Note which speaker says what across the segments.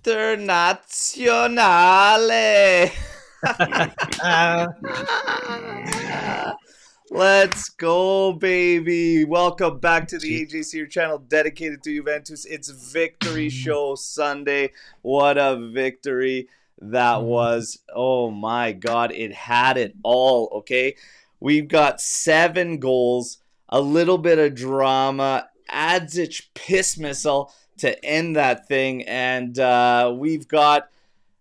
Speaker 1: Internazionale. Let's go, baby. Welcome back to the AJC, your channel dedicated to Juventus. It's Victory Show Sunday. What a victory that was. Oh, my God. It had it all, okay? We've got 7 goals, a little bit of drama, Adzich piss missile to end that thing, and we've got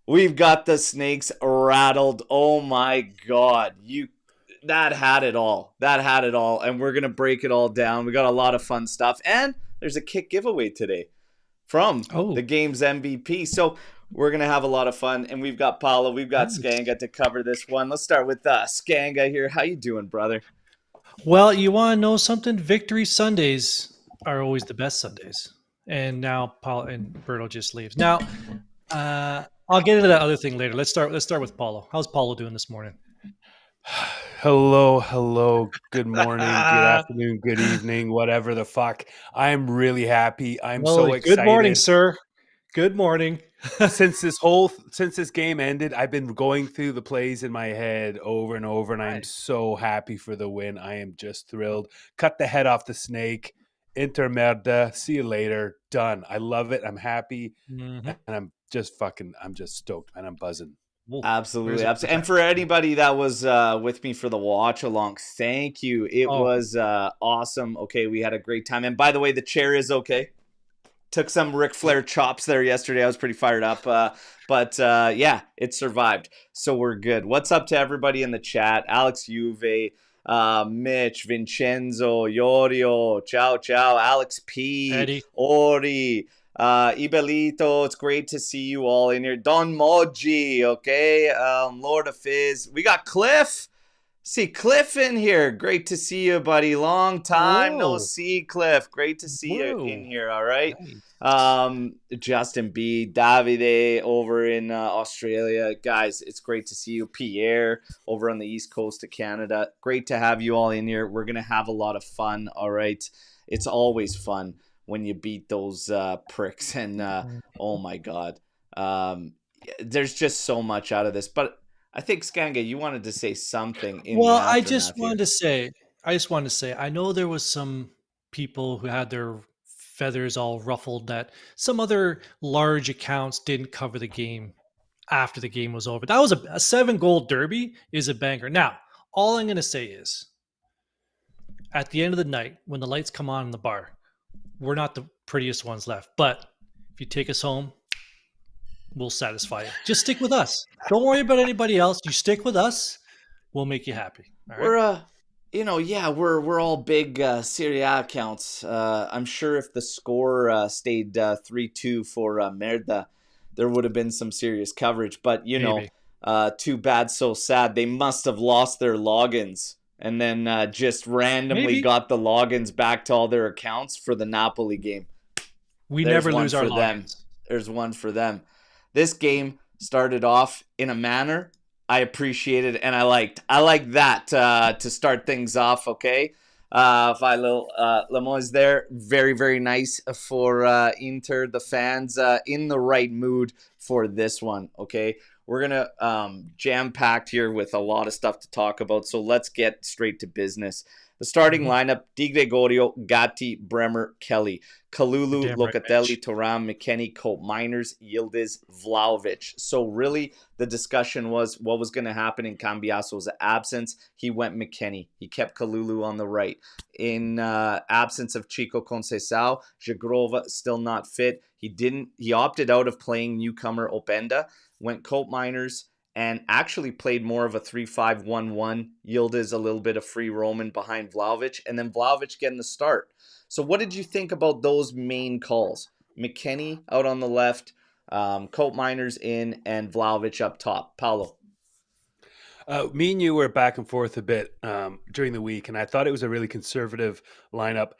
Speaker 1: the snakes rattled. Oh, my God. That had it all. That had it all. And we're going to break it all down. We got a lot of fun stuff. And there's a kick giveaway today from the game's MVP. So we're going to have a lot of fun. And we've got Paolo. We've got Skanga to cover this one. Let's start with Skanga here. How you doing, brother?
Speaker 2: Well, you want to know something? Victory Sundays are always the best Sundays. And now Paolo and Berto just leaves. Now, I'll get into that other thing later. Let's start with Paolo. How's Paolo doing this morning?
Speaker 3: Hello. Good morning, good afternoon, good evening, whatever the fuck. I am really happy. I'm so excited.
Speaker 2: Good morning, sir. Good morning.
Speaker 3: Since this game ended, I've been going through the plays in my head over and over, and I'm so happy for the win. I am just thrilled. Cut the head off the snake. Inter merda. See you later. Done. I love it. I'm happy, and I'm just stoked, man. I'm buzzing.
Speaker 1: Absolutely. And for anybody that was with me for the watch along, thank you. It was awesome. Okay, we had a great time. And by the way, the chair is okay. Took some Ric Flair chops there yesterday. I was pretty fired up. But yeah, it survived. So we're good. What's up to everybody in the chat? Alex Juve, Mitch, Vincenzo, Yorio, Ciao, Alex P,
Speaker 2: Eddie.
Speaker 1: Ori, Ibelito, it's great to see you all in here. Don Moji, okay, Lord of Fizz. We got Cliff. See Cliff in here. Great to see you, buddy. Long time no see, Cliff. Great to see you in here. All right. Nice. Justin B, Davide over in Australia, guys. It's great to see you. Pierre over on the east coast of Canada. Great to have you all in here. We're gonna have a lot of fun. All right. It's always fun when you beat those pricks, and oh my God, there's just so much out of this. But I think Skanga, you wanted to say something.
Speaker 2: I just wanted to say, I know there was some people who had their feathers all ruffled that some other large accounts didn't cover the game after the game was over. That was a 7-goal derby is a banger. Now, all I'm going to say is, at the end of the night, when the lights come on in the bar, we're not the prettiest ones left, but if you take us home, we'll satisfy you. Just stick with us. Don't worry about anybody else. You stick with us, we'll make you happy. All right?
Speaker 1: We're all big Serie A accounts. I'm sure if the score stayed 3-2 for Merda, there would have been some serious coverage. But too bad, so sad. They must have lost their logins. And then just randomly got the logins back to all their accounts for the Napoli game.
Speaker 2: We never lose our logins.
Speaker 1: There's one for them. This game started off in a manner I appreciated and I liked. I like that to start things off, okay? Lamo is there. Very, very nice for Inter. The fans in the right mood for this one, okay? We're going to jam-packed here with a lot of stuff to talk about, so let's get straight to business. The starting lineup, Di Gregorio, Gatti, Bremer, Kelly, Kalulu, Locatelli, Thuram, McKennie, Cope Miners, Yildiz, Vlahovic. So really, the discussion was what was going to happen in Cambiaso's absence. He went McKennie. He kept Kalulu on the right. In absence of Chico Conceição, Jagrova still not fit. He opted out of playing newcomer Openda, went Cope Miners, and actually played more of a 3-5-1-1. Yildiz a little bit of free roaming behind Vlahovic, and then Vlahovic getting the start. So what did you think about those main calls? McKennie out on the left, Cope Miners in, and Vlahovic up top. Paolo.
Speaker 3: Me and you were back and forth a bit during the week, and I thought it was a really conservative lineup.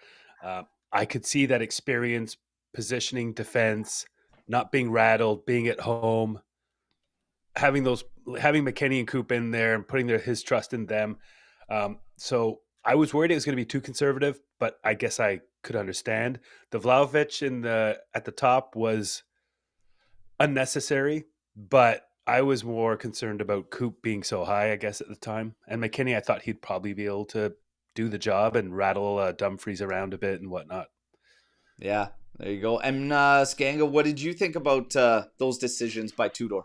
Speaker 3: I could see that experience, positioning, defense, not being rattled, being at home, having McKennie and Coop in there and putting his trust in them. So I was worried it was going to be too conservative, but I guess I could understand. The Vlahovic at the top was unnecessary, but I was more concerned about Coop being so high, I guess, at the time. And McKinney, I thought he'd probably be able to do the job and rattle Dumfries around a bit and whatnot.
Speaker 1: Yeah, there you go. And Skanga, what did you think about those decisions by Tudor?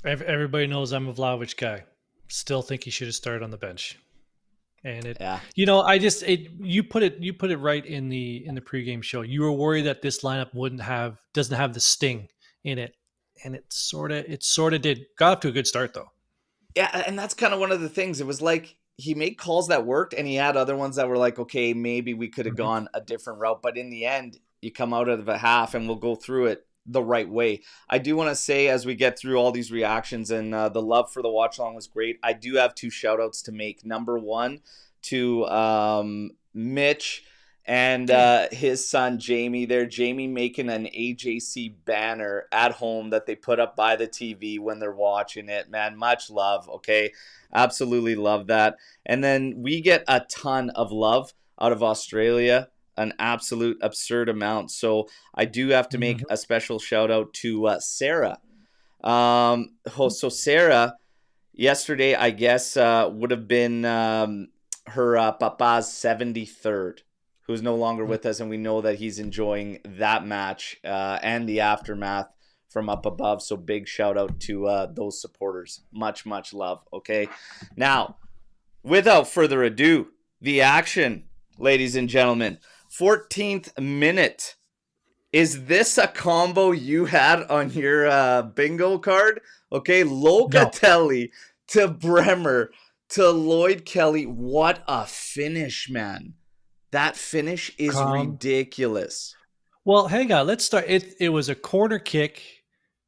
Speaker 2: Everybody knows I'm a Vlahovic guy. Still think he should have started on the bench. And you put it right in the pregame show. You were worried that this lineup doesn't have the sting in it, and it sort of did. Got off to a good start though.
Speaker 1: Yeah, and that's kind of one of the things. It was like he made calls that worked, and he had other ones that were like, okay, maybe we could have gone a different route. But in the end, you come out of a half, and we'll go through it the right way. I do want to say, as we get through all these reactions, and the love for the watch along was great, I do have 2 shout outs to make. Number one, to Mitch and his son Jamie there. Jamie making an AJC banner at home that they put up by the TV when they're watching it. Man, much love, okay? Absolutely love that. And then we get a ton of love out of Australia, an absolute absurd amount. So I do have to make a special shout out to Sarah. So Sarah, yesterday, I guess, would have been her papa's 73rd, who's no longer with us, and we know that he's enjoying that match and the aftermath from up above. So big shout out to those supporters. Much, much love. Okay. Now, without further ado, the action, ladies and gentlemen. 14th minute. Is this a combo you had on your bingo card? Okay, Locatelli to Bremer to Lloyd Kelly. What a finish, man. That finish is ridiculous.
Speaker 2: Well, hang on. Let's start. It was a corner kick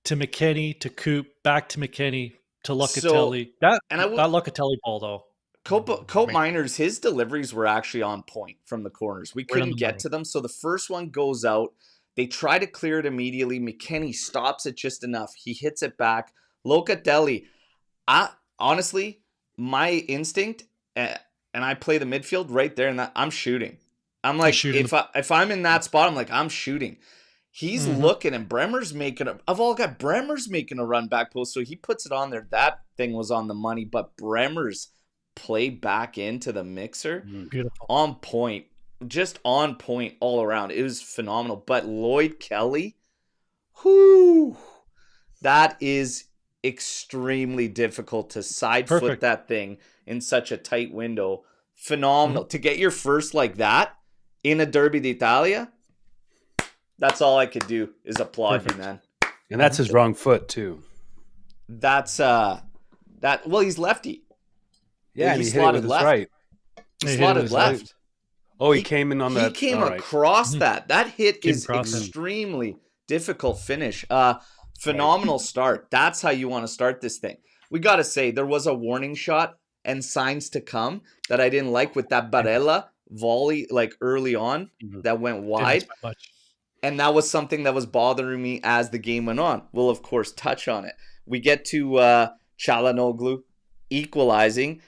Speaker 2: to McKinney, to Coop, back to McKinney, to Locatelli. That Locatelli ball, though.
Speaker 1: Cope Miners, his deliveries were actually on point from the corners. We couldn't get to them. So the first one goes out. They try to clear it immediately. McKinney stops it just enough. He hits it back. Locatelli, honestly, my instinct, and I play the midfield right there, and I'm shooting. I'm like, if I'm in that spot, I'm like, I'm shooting. He's looking, and Bremer's making a run back post, so he puts it on there. That thing was on the money, but Bremer's play back into the mixer,
Speaker 2: beautiful,
Speaker 1: on point, just on point all around. It was phenomenal. But Lloyd Kelly, that is extremely difficult to side foot that thing in such a tight window. Phenomenal. To get your first like that in a Derby d'Italia, that's all I could do is applaud you, man.
Speaker 3: And that's his wrong foot too.
Speaker 1: That's he's lefty.
Speaker 3: Yeah, he slotted left. Right.
Speaker 1: He slotted left.
Speaker 3: Oh, he came in on that.
Speaker 1: He came across that. That hit is extremely difficult finish. Phenomenal start. That's how you want to start this thing. We got to say, there was a warning shot and signs to come that I didn't like with that Barella volley like early on that went wide. And that was something that was bothering me as the game went on. We'll, of course, touch on it. We get to Calhanoglu equalizing.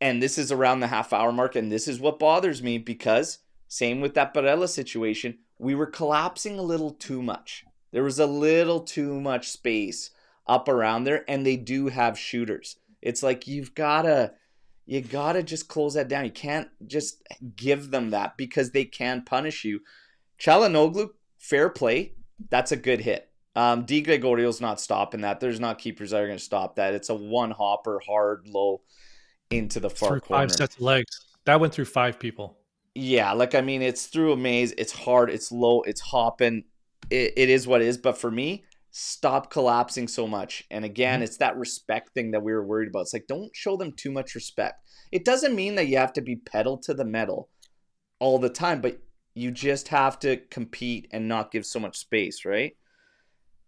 Speaker 1: And this is around the half-hour mark, and this is what bothers me because, same with that Barella situation, we were collapsing a little too much. There was a little too much space up around there, and they do have shooters. It's like you gotta just close that down. You can't just give them that because they can punish you. Calhanoglu, fair play. That's a good hit. Di Gregorio's not stopping that. There's not keepers that are going to stop that. It's a one-hopper, hard, low, into the far corner.
Speaker 2: 5 sets of legs. That went through 5 people.
Speaker 1: Yeah, it's through a maze. It's hard. It's low. It's hopping. It is what it is. But for me, stop collapsing so much. And again, it's that respect thing that we were worried about. It's like, don't show them too much respect. It doesn't mean that you have to be pedal to the metal all the time, but you just have to compete and not give so much space, right?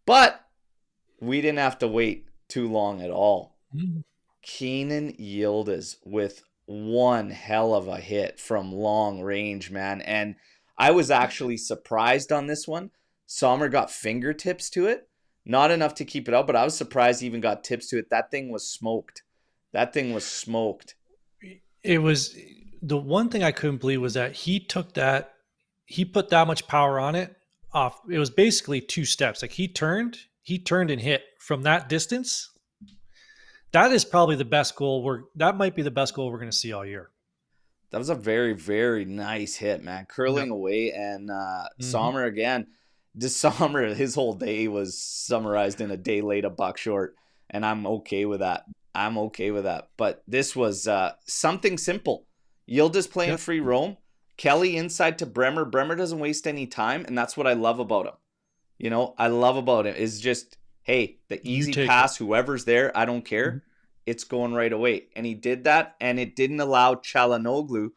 Speaker 1: But we didn't have to wait too long at all. Kenan Yildiz with one hell of a hit from long range, man. And I was actually surprised on this one. Sommer got fingertips to it. Not enough to keep it out, but I was surprised he even got tips to it. That thing was smoked.
Speaker 2: It was the one thing I couldn't believe was that he put that much power on it off. It was basically 2 steps. Like he turned, he turned and hit from that distance. That is probably the best goal. That might be the best goal we're going to see all year.
Speaker 1: That was a very, very nice hit, man. Curling away, and Sommer again. Sommer, his whole day was summarized in a day late, a buck short, and I'm okay with that. But this was something simple. Yildiz playing free roam. Kelly inside to Bremer. Bremer doesn't waste any time, and that's what I love about him. You know, I love about him is just, hey, the easy pass, whoever's there, I don't care. It's going right away. And he did that, and it didn't allow Calhanoglu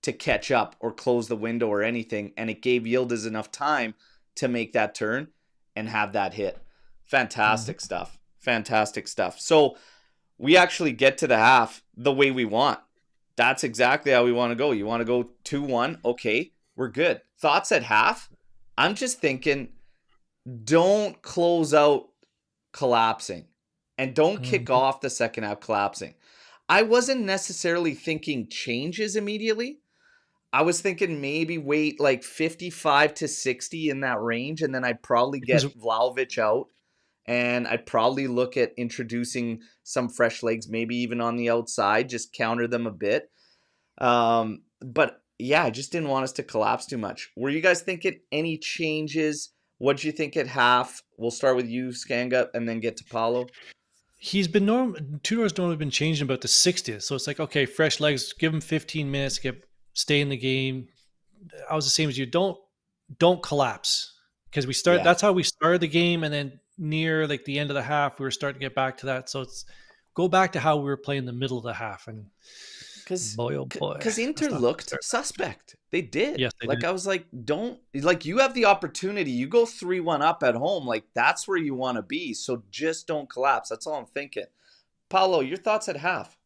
Speaker 1: to catch up or close the window or anything, and it gave Yildiz enough time to make that turn and have that hit. Fantastic stuff. So we actually get to the half the way we want. That's exactly how we want to go. You want to go 2-1? Okay, we're good. Thoughts at half? I'm just thinking, don't close out collapsing and don't kick off the second half collapsing. I wasn't necessarily thinking changes immediately. I was thinking maybe wait like 55 to 60 in that range, and then I'd probably get Vlahovic out, and I'd probably look at introducing some fresh legs, maybe even on the outside, just counter them a bit. But yeah, I just didn't want us to collapse too much. Were you guys thinking any changes? What'd you think at half? We'll start with you, Skanga, and then get to Paulo.
Speaker 2: Tudor's normally been changing about the 60th. So it's like, okay, fresh legs, give him 15 minutes, stay in the game. I was the same as you. Don't collapse. Because that's how we started the game, and then near like the end of the half, we were starting to get back to that. So it's go back to how we were playing the middle of the half, and
Speaker 1: because Inter looked suspect. They did.
Speaker 2: Yes, they did.
Speaker 1: I was like, you have the opportunity. You go 3-1 up at home. Like, that's where you want to be. So just don't collapse. That's all I'm thinking. Paulo, your thoughts at half?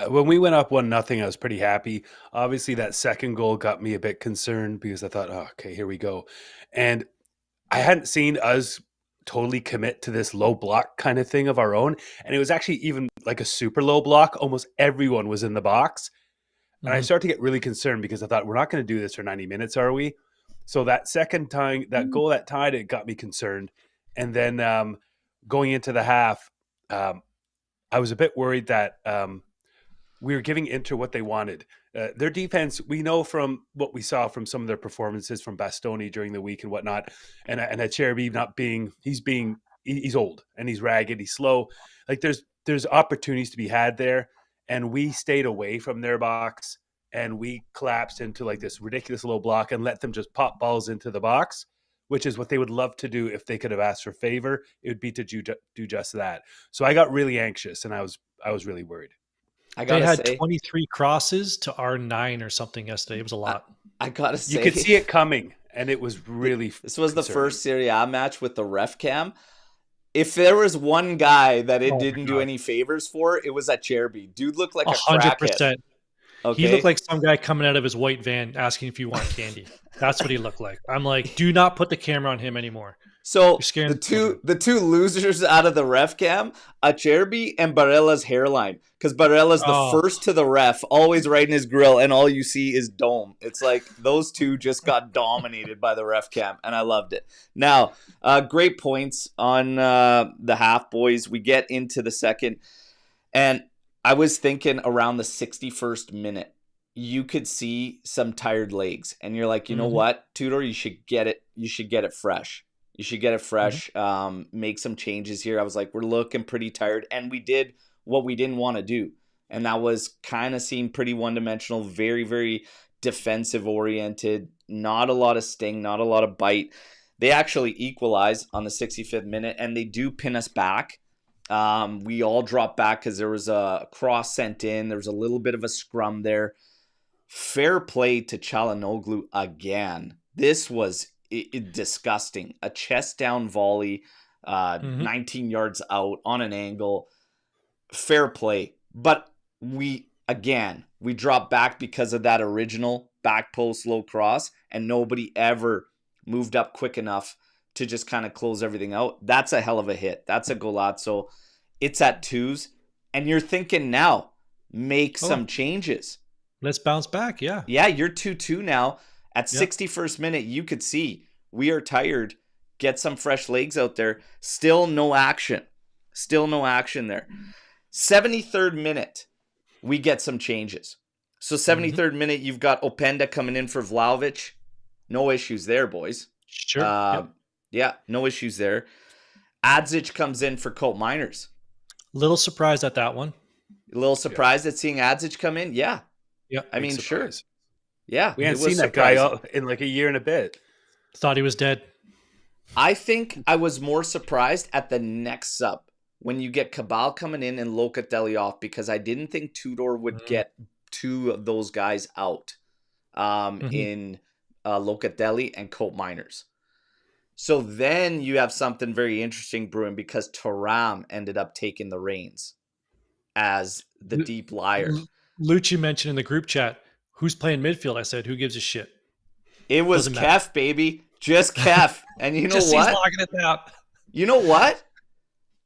Speaker 3: When we went up 1-0, I was pretty happy. Obviously, that second goal got me a bit concerned because I thought, oh, okay, here we go. And I hadn't seen us totally commit to this low block kind of thing of our own. And it was actually even like a super low block. Almost everyone was in the box. And I started to get really concerned because I thought, we're not going to do this for 90 minutes, are we? So that second time, that goal that tied it got me concerned. And then going into the half, I was a bit worried that we were giving Inter what they wanted. Their defense, we know from what we saw from some of their performances from Bastoni during the week and whatnot, and Acerbi not being, he's old and he's ragged, he's slow. Like there's opportunities to be had there, and we stayed away from their box and we collapsed into like this ridiculous low block and let them just pop balls into the box, which is what they would love to do if they could have asked for favor. It would be to do just that. So I got really anxious and I was really worried.
Speaker 2: They had 23 crosses to our 9 or something yesterday. It was a lot.
Speaker 1: I gotta say,
Speaker 3: you could see it coming, and it was really.
Speaker 1: This was the first Serie A match with the ref cam. If there was one guy that it didn't do any favors for, it was Acerbi. Dude looked like 100%.
Speaker 2: Okay? He looked like some guy coming out of his white van asking if you want candy. That's what he looked like. I'm like, do not put the camera on him anymore.
Speaker 1: So the two losers out of the ref cam, Acerbi and Barella's hairline. Because Barella's the first to the ref, always right in his grill, and all you see is dome. It's like those two just got dominated by the ref cam, and I loved it. Now, great points on the half, boys. We get into the second, and I was thinking around the 61st minute, you could see some tired legs, and you're like, you know what, Tudor, you should get it. You should get it fresh. Make some changes here. I was like, we're looking pretty tired, and we did what we didn't want to do, and that was kind of seemed pretty one-dimensional, very, very defensive oriented, not a lot of sting, not a lot of bite. They actually equalize on the 65th minute, and they do pin us back. We all dropped back because there was a cross sent in. There was a little bit of a scrum there. Fair play to Calhanoglu again. This was disgusting. A chest down volley, 19 yards out on an angle. Fair play. But we dropped back because of that original back post low cross, and nobody ever moved up quick enough to just kind of close everything out. That's a hell of a hit. That's a golazzo. It's at 2s, and you're thinking now, make some changes.
Speaker 2: Let's bounce back, yeah.
Speaker 1: Yeah, you're 2-2 now. At 61st minute, you could see we are tired. get some fresh legs out there. Still no action. Still no action there. 73rd minute, we get some changes. So 73rd minute, you've got Openda coming in for Vlahovic. No issues there, boys.
Speaker 2: Sure.
Speaker 1: Yeah, no issues there. Adzich comes in for Colt Miners.
Speaker 2: Little surprised at that one.
Speaker 1: A little surprised at seeing Adzich come in? Yeah.
Speaker 2: Yeah.
Speaker 1: I mean,
Speaker 3: surprise.
Speaker 1: sure. Yeah.
Speaker 3: We hadn't seen that guy in like a year and a bit.
Speaker 2: Thought he was dead.
Speaker 1: I think I was more surprised at the next sub when you get Cabal coming in and Locatelli off, because I didn't think Tudor would get two of those guys out in Locatelli and Colt Miners. So then you have something very interesting brewing, because Thuram ended up taking the reins as the deep liar.
Speaker 2: Lucci mentioned in the group chat, who's playing midfield? I said, who gives a shit?
Speaker 1: It was Kef, baby. Just Kef. And you know what?
Speaker 2: He's locking it down.
Speaker 1: You know what?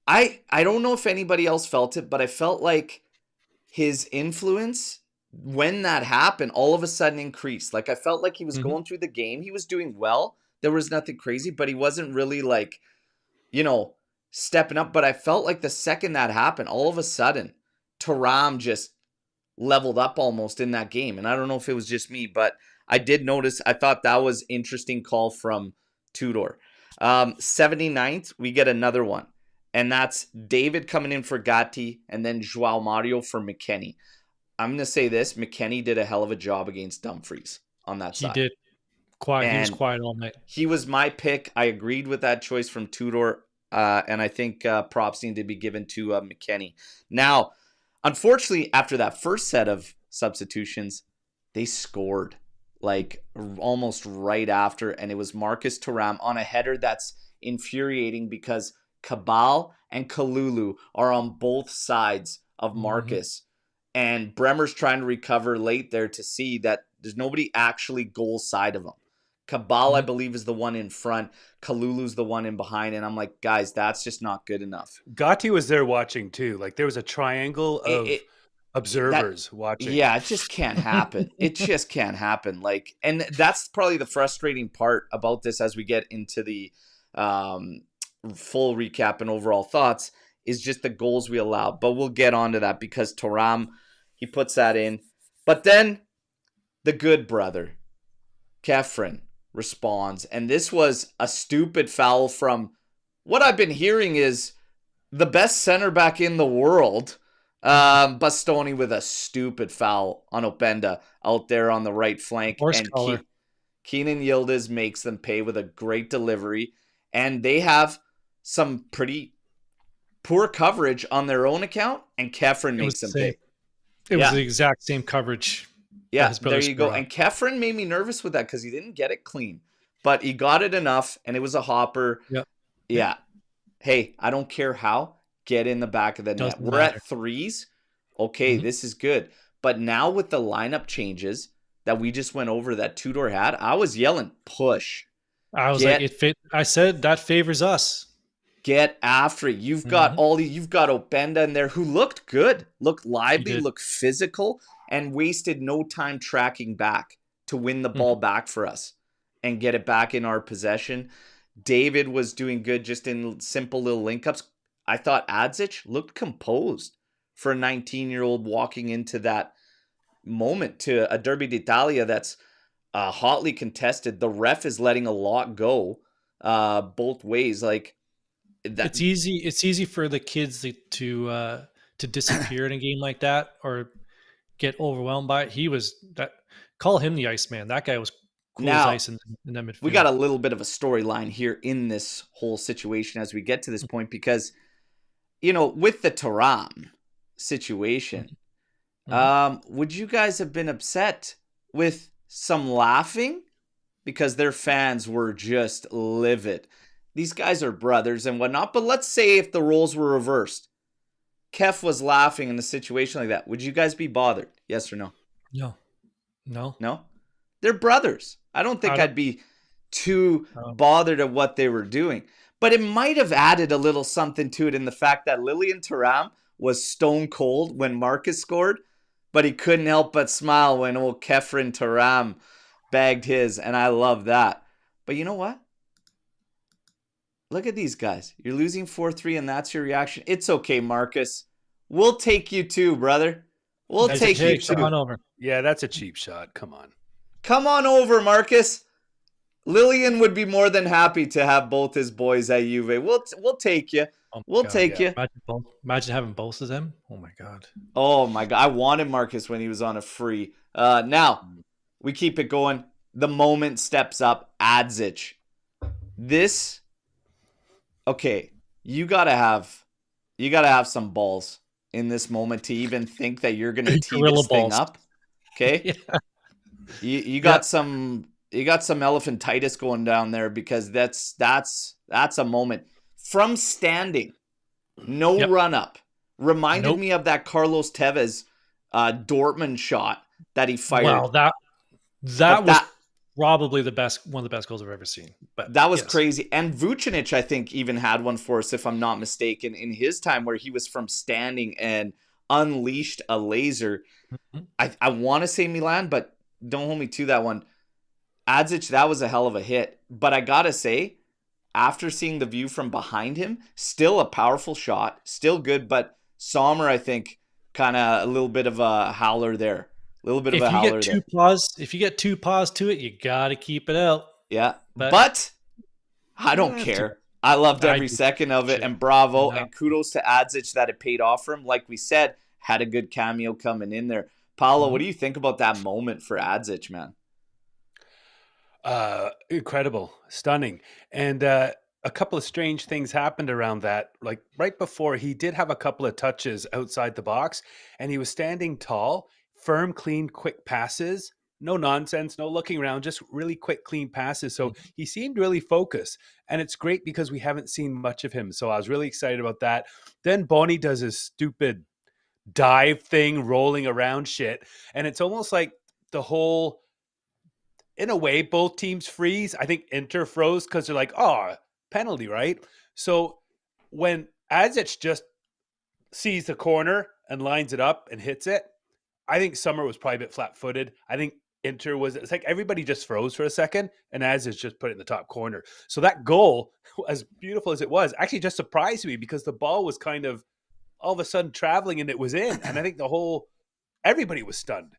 Speaker 1: I don't know if anybody else felt it, but I felt like his influence, when that happened, all of a sudden increased. Like, I felt like he was going through the game. He was doing well. There was nothing crazy, but he wasn't really like, stepping up. But I felt like the second that happened, all of a sudden, Thuram just leveled up almost in that game. And I don't know if it was just me, but I did notice. I thought that was interesting call from Tudor. 79th, we get another one. And that's David coming in for Gatti and then João Mario for McKennie. I'm going to say this. McKennie did a hell of a job against Dumfries on that side.
Speaker 2: He did. Quiet. He was quiet all night.
Speaker 1: He was my pick. I agreed with that choice from Tudor. And I think props need to be given to McKennie. Now, unfortunately, after that first set of substitutions, they scored like almost right after. And it was Marcus Thuram on a header that's infuriating, because Cabal and Kalulu are on both sides of Marcus. And Bremer's trying to recover late there to see that there's nobody actually goal side of him. Cabal, I believe, is the one in front. Kalulu's the one in behind. And I'm like, guys, that's just not good enough.
Speaker 3: Gatti was there watching too. Like, there was a triangle of observers watching.
Speaker 1: Yeah, it just can't happen. It just can't happen. Like, and that's probably the frustrating part about this as we get into the full recap and overall thoughts, is just the goals we allowed. But we'll get onto that, because Thuram, he puts that in. But then the good brother, Kefren, responds. And this was a stupid foul from what I've been hearing is the best center back in the world. Bastoni with a stupid foul on Openda out there on the right flank. And Keenan Yildiz makes them pay with a great delivery. And they have some pretty poor coverage on their own account, and Kefren makes them pay.
Speaker 2: It was the exact same coverage.
Speaker 1: Yeah, there you go. And Kefren made me nervous with that, because he didn't get it clean. But he got it enough, and it was a hopper. Yeah. Hey, I don't care how. Get in the back of the net. We're at threes. Okay, this is good. But now with the lineup changes that we just went over that Tudor had, I was yelling, push.
Speaker 2: I was I said that favors us.
Speaker 1: Get after it. You've got you've got Openda in there, who looked good, looked lively, looked physical, and wasted no time tracking back to win the ball back for us and get it back in our possession. David was doing good just in simple little link-ups. I thought Adzich looked composed for a 19-year-old walking into that moment to a Derby d'Italia that's hotly contested. The ref is letting a lot go both ways. Like,
Speaker 2: it's easy for the kids to disappear in a game like that or get overwhelmed by it. Call him the Iceman. That guy was cool as ice in that midfield.
Speaker 1: We got a little bit of a storyline here in this whole situation as we get to this point, because with the Thuram situation, would you guys have been upset with some laughing? Because their fans were just livid. These guys are brothers and whatnot, but let's say if the roles were reversed, Kef was laughing in a situation like that, would you guys be bothered? Yes or no?
Speaker 2: No.
Speaker 1: They're brothers. I don't think I'd be too bothered at what they were doing. But it might have added a little something to it in the fact that Lilian Thuram was stone cold when Marcus scored, but he couldn't help but smile when old Kefren Thuram bagged his, and I love that. But you know what? Look at these guys. You're losing 4-3 and that's your reaction. It's okay, Marcus. We'll take you too, brother. We'll take you too.
Speaker 2: Come on over.
Speaker 3: Yeah, that's a cheap shot. Come on.
Speaker 1: Come on over, Marcus. Lilian would be more than happy to have both his boys at Juve. We'll take you. We'll take you.
Speaker 2: Imagine having both of them. Oh my god.
Speaker 1: Oh my god. I wanted Marcus when he was on a free. Now we keep it going. The moment steps up. Adzich. This. Okay, you gotta have some balls in this moment to even think that you're gonna tee this thing up. Okay, yeah. you got some elephantitis going down there because that's a moment from standing, no run up. Reminded me of that Carlos Tevez Dortmund shot that he fired.
Speaker 2: Wow, that was probably one of the best goals I've ever seen. But
Speaker 1: that was crazy. And Vucinic, I think, even had one for us, if I'm not mistaken, in his time where he was from standing and unleashed a laser. Mm-hmm. I want to say Milan, but don't hold me to that one. Adzich, that was a hell of a hit. But I got to say, after seeing the view from behind him, still a powerful shot, still good. But Sommer, I think, kind of a little bit of a howler there. A little bit of a howler there.
Speaker 2: If you get two paws to it, you got to keep it out.
Speaker 1: Yeah, but I don't care. I loved every second of it, and bravo, and kudos to Adzich that it paid off for him. Like we said, had a good cameo coming in there. Paolo, what do you think about that moment for Adzich, man?
Speaker 3: Incredible, stunning, and a couple of strange things happened around that. Like right before, he did have a couple of touches outside the box, and he was standing tall, firm, clean, quick passes. No nonsense, no looking around, just really quick, clean passes. So he seemed really focused, and it's great because we haven't seen much of him. So I was really excited about that. Then Boni does his stupid dive thing, rolling around shit, and it's almost like the whole, in a way, both teams freeze. I think Inter froze because they're like, oh, penalty, right? So when Adzich just sees the corner and lines it up and hits it, I think Sommer was probably a bit flat-footed. I think Inter was, it's like everybody just froze for a second, and Adzich just put it in the top corner. So that goal, as beautiful as it was, actually just surprised me because the ball was kind of all of a sudden traveling and it was in. And I think everybody was stunned.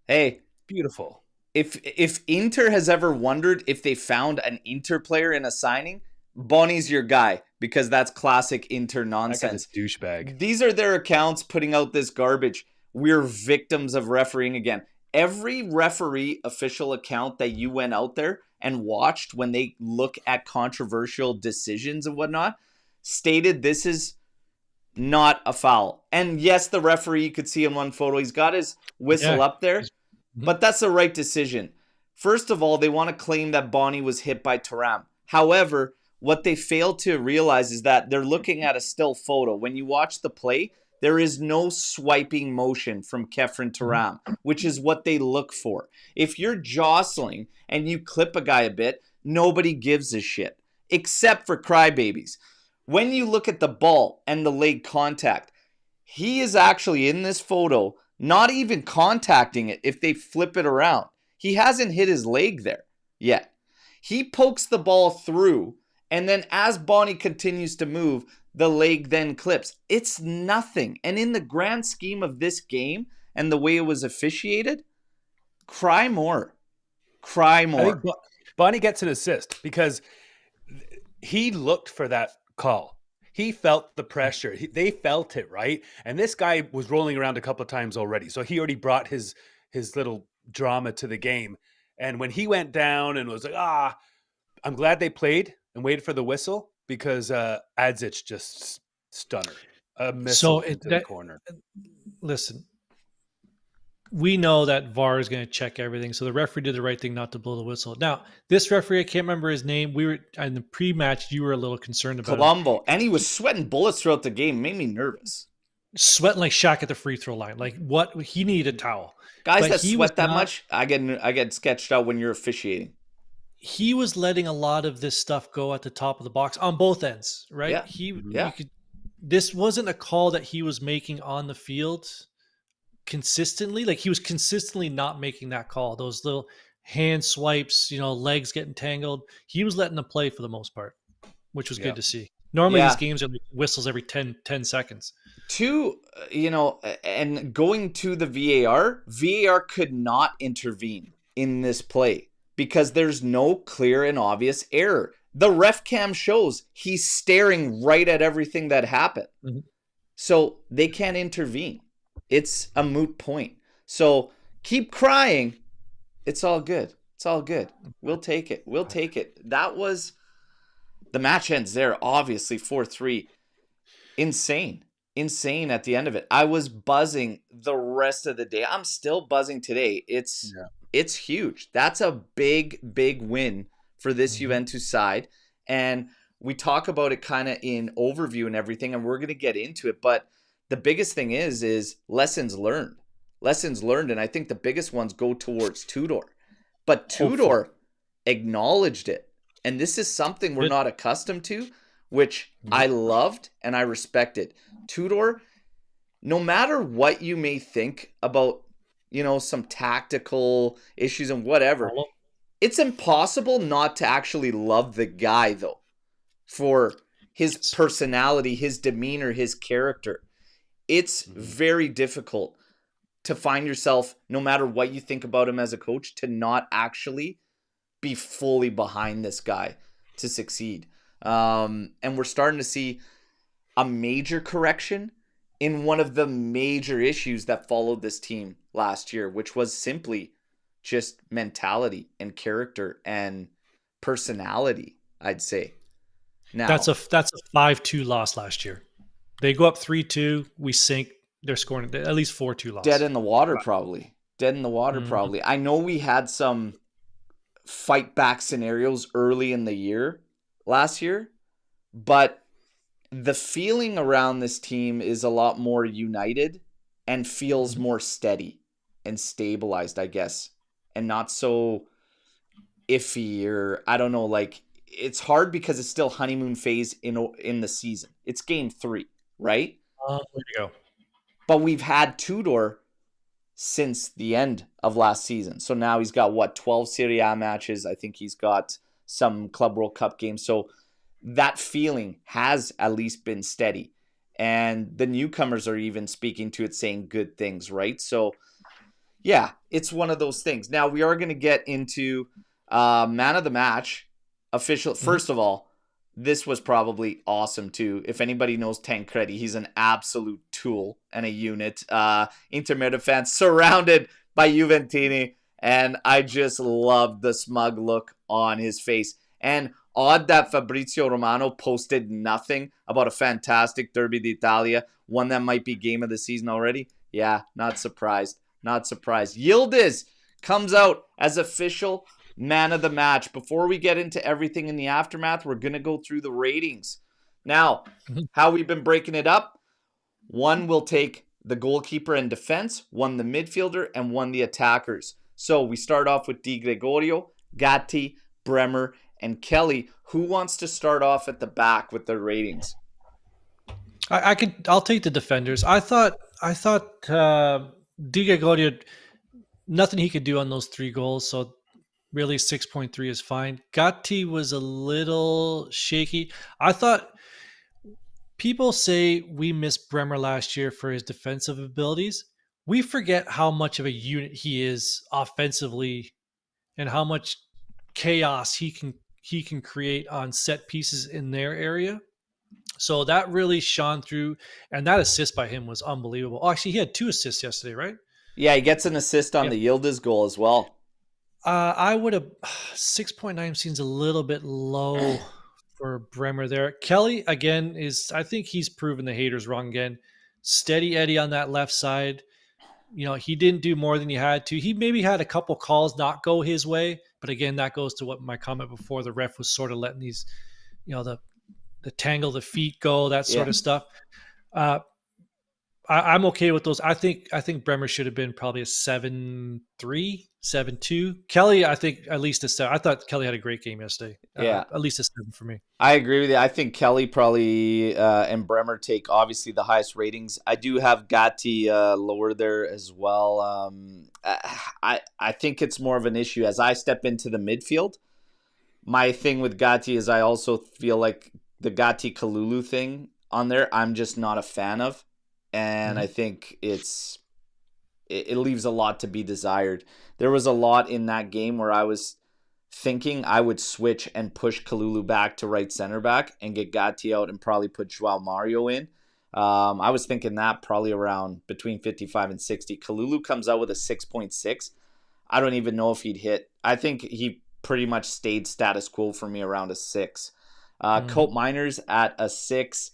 Speaker 1: Hey,
Speaker 3: beautiful.
Speaker 1: If Inter has ever wondered if they found an Inter player in a signing, Boni's your guy, because that's classic Inter nonsense.
Speaker 3: That guy's a douchebag.
Speaker 1: These are their accounts putting out this garbage. We're victims of refereeing again. Every referee official account that you went out there and watched when they look at controversial decisions and whatnot stated this is not a foul. And yes, the referee, you could see in one photo, he's got his whistle up there, but that's the right decision. First of all, they want to claim that Boni was hit by Thuram. However, what they fail to realize is that they're looking at a still photo. When you watch the play, there is no swiping motion from Khéphren Thuram, which is what they look for. If you're jostling and you clip a guy a bit, nobody gives a shit, except for crybabies. When you look at the ball and the leg contact, he is actually in this photo not even contacting it if they flip it around. He hasn't hit his leg there yet. He pokes the ball through, and then as Boni continues to move, the leg then clips. It's nothing. And in the grand scheme of this game and the way it was officiated, cry more. Cry more.
Speaker 3: I think Boni gets an assist because he looked for that call. He felt the pressure. They felt it, right? And this guy was rolling around a couple of times already. So he already brought his little drama to the game. And when he went down and was like, I'm glad they played and waited for the whistle, because Adzich just stunner. A missile into the corner.
Speaker 2: Listen, we know that VAR is going to check everything, so the referee did the right thing not to blow the whistle. Now, this referee, I can't remember his name. We were in the pre-match. You were a little concerned about
Speaker 1: Colombo, and he was sweating bullets throughout the game. Made me nervous.
Speaker 2: Sweating like Shaq at the free throw line. Like what? He needed a towel.
Speaker 1: Guys that sweat that much, I get sketched out when you're officiating.
Speaker 2: He was letting a lot of this stuff go at the top of the box on both ends, right?
Speaker 1: Yeah.
Speaker 2: This wasn't a call that he was making on the field consistently. Like he was consistently not making that call. Those little hand swipes, legs getting tangled. He was letting them play for the most part. which was good to see. Normally
Speaker 1: Yeah.
Speaker 2: these games are like whistles every 10 seconds.
Speaker 1: And going to the VAR could not intervene in this play because there's no clear and obvious error. The ref cam shows he's staring right at everything that happened.
Speaker 2: Mm-hmm.
Speaker 1: So they can't intervene. It's a moot point. So keep crying. It's all good. It's all good. We'll take it. We'll take it. That was the match ends there, obviously 4-3. Insane at the end of it. I was buzzing the rest of the day. I'm still buzzing today. It's huge. That's a big win for this Juventus side. And we talk about it kind of in overview and everything, and we're going to get into it. But the biggest thing is lessons learned. Lessons learned, and I think the biggest ones go towards Tudor. But Tudor acknowledged it. And this is something we're not accustomed to, which I loved and I respected. Tudor, no matter what you may think about, some tactical issues and whatever, it's impossible not to actually love the guy, though, for his personality, his demeanor, his character. It's very difficult to find yourself, no matter what you think about him as a coach, to not actually be fully behind this guy to succeed. And we're starting to see a major correction in one of the major issues that followed this team last year, which was simply just mentality and character and personality, I'd say. Now
Speaker 2: that's a 5-2 loss last year. They go up 3-2, we sink. They're scoring at least 4-2 loss.
Speaker 1: Dead in the water, probably. Probably. I know we had some fight back scenarios early in the year last year, but the feeling around this team is a lot more united and feels more steady and stabilized, I guess, and not so iffy, or I don't know, like it's hard because it's still honeymoon phase in the season. It's game 3, right?
Speaker 2: There you go.
Speaker 1: But we've had Tudor since the end of last season. So now he's got 12 Serie A matches. I think he's got some Club World Cup games. So that feeling has at least been steady. And the newcomers are even speaking to it, saying good things, right? So, yeah, it's one of those things. Now, we are going to get into man of the match. Official. First of all, this was probably awesome, too. If anybody knows Tancredi, he's an absolute tool and a unit. Inter Milan fans surrounded by Juventini, and I just loved the smug look on his face. And odd that Fabrizio Romano posted nothing about a fantastic Derby d'Italia, one that might be game of the season already. Yeah, not surprised. Yildiz comes out as official man of the match. Before we get into everything in the aftermath, we're going to go through the ratings. Now, how we've been breaking it up, one will take the goalkeeper and defense, one the midfielder, and one the attackers. So we start off with Di Gregorio, Gatti, Bremer, and Kelly. Who wants to start off at the back with their ratings?
Speaker 2: I'll take the defenders. I thought Di Gregorio, nothing he could do on those 3 goals, so really 6.3 is fine. Gatti was a little shaky. I thought people say we missed Bremer last year for his defensive abilities. We forget how much of a unit he is offensively and how much chaos he can create on set pieces in their area. So that really shone through, and that assist by him was unbelievable. Oh, actually, he had 2 assists yesterday, right?
Speaker 1: Yeah, he gets an assist on the Yildiz goal as well.
Speaker 2: I would have 6.9 seems a little bit low for Bremer there. Kelly again I think he's proven the haters wrong again. Steady Eddie on that left side. He didn't do more than he had to. He maybe had a couple calls not go his way, but again, that goes to what my comment before. The ref was sort of letting these, the tangle the feet go, that sort of stuff. I'm okay with those. I think Bremer should have been probably a 7-3, 7-2. Kelly, I think at least a 7. I thought Kelly had a great game yesterday. At least a 7 for me.
Speaker 1: I agree with you. I think Kelly probably and Bremer take obviously the highest ratings. I do have Gatti lower there as well. I think it's more of an issue as I step into the midfield. My thing with Gatti is I also feel like the Gatti Kalulu thing on there, I'm just not a fan of. And I think it leaves a lot to be desired. There was a lot in that game where I was thinking I would switch and push Kalulu back to right center back and get Gatti out and probably put Joao Mario in. I was thinking that probably around between 55 and 60. Kalulu comes out with a 6.6. I don't even know if he'd hit. I think he pretty much stayed status quo for me around a 6. Cope Miners at a 6.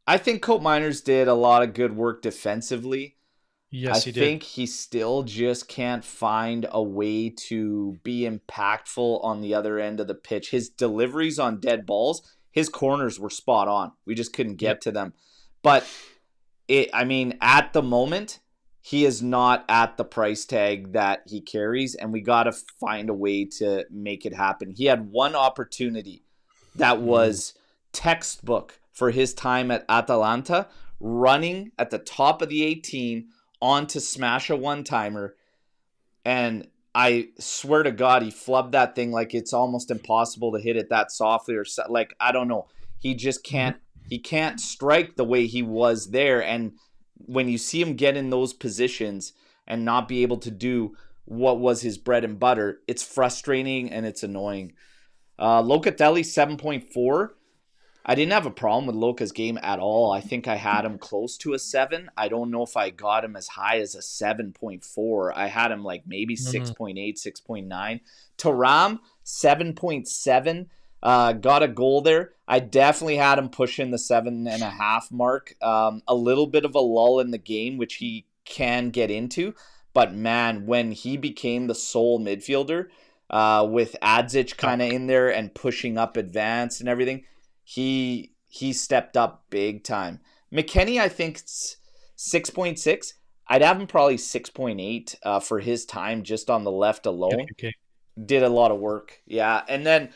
Speaker 1: I think Cope Miners did a lot of good work defensively.
Speaker 2: Yes, he did.
Speaker 1: I think he still just can't find a way to be impactful on the other end of the pitch. His deliveries on dead balls, his corners were spot on. We just couldn't get to them. But at the moment, he is not at the price tag that he carries, and we got to find a way to make it happen. He had one opportunity that was textbook for his time at Atalanta, running at the top of the 18 on to smash a one-timer, and I swear to God, he flubbed that thing like it's almost impossible to hit it that softly, or like, I don't know. He just can't. He can't strike the way he was there, and when you see him get in those positions and not be able to do what was his bread and butter, it's frustrating and it's annoying. Locatelli 7.4. I didn't have a problem with Loca's game at all. I think I had him close to a 7. I don't know if I got him as high as a 7.4. I had him like maybe 6.8, 6.9. Thuram, 7.7. Got a goal there. I definitely had him pushing the 7.5 mark. A little bit of a lull in the game, which he can get into. But man, when he became the sole midfielder, with Adzich kind of in there and pushing up advance and everything, he stepped up big time. McKennie, I think 6.6. I'd have him probably 6.8 for his time just on the left alone.
Speaker 2: Okay.
Speaker 1: Did a lot of work. Yeah. And then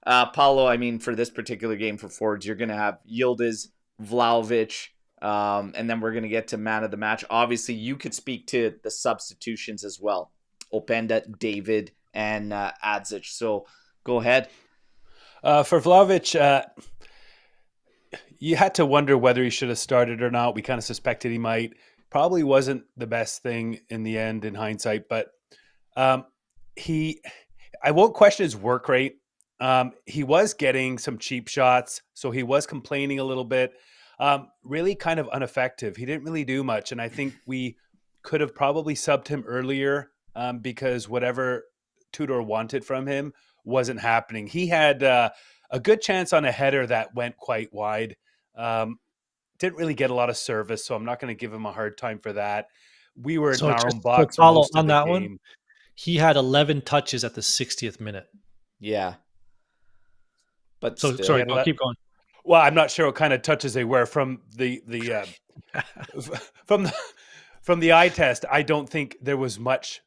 Speaker 1: Paulo, for this particular game for forwards, you're going to have Yildiz, Vlahovic, and then we're going to get to man of the match. Obviously, you could speak to the substitutions as well. Openda, David, and Adzich. So go ahead.
Speaker 3: For Vlahovic, you had to wonder whether he should have started or not. We kind of suspected he might. Probably wasn't the best thing in the end in hindsight, but I won't question his work rate. He was getting some cheap shots, so he was complaining a little bit. Really kind of ineffective. He didn't really do much, and I think we could have probably subbed him earlier because whatever Tudor wanted from him wasn't happening. He had a good chance on a header that went quite wide. Didn't really get a lot of service, so I'm not going to give him a hard time for that. We were in our own box most of the game.
Speaker 2: One, he had 11 touches at the 60th minute.
Speaker 1: Yeah. But
Speaker 2: so sorry, I'll keep going.
Speaker 3: Well, I'm not sure what kind of touches they were from the from the eye test. I don't think there was much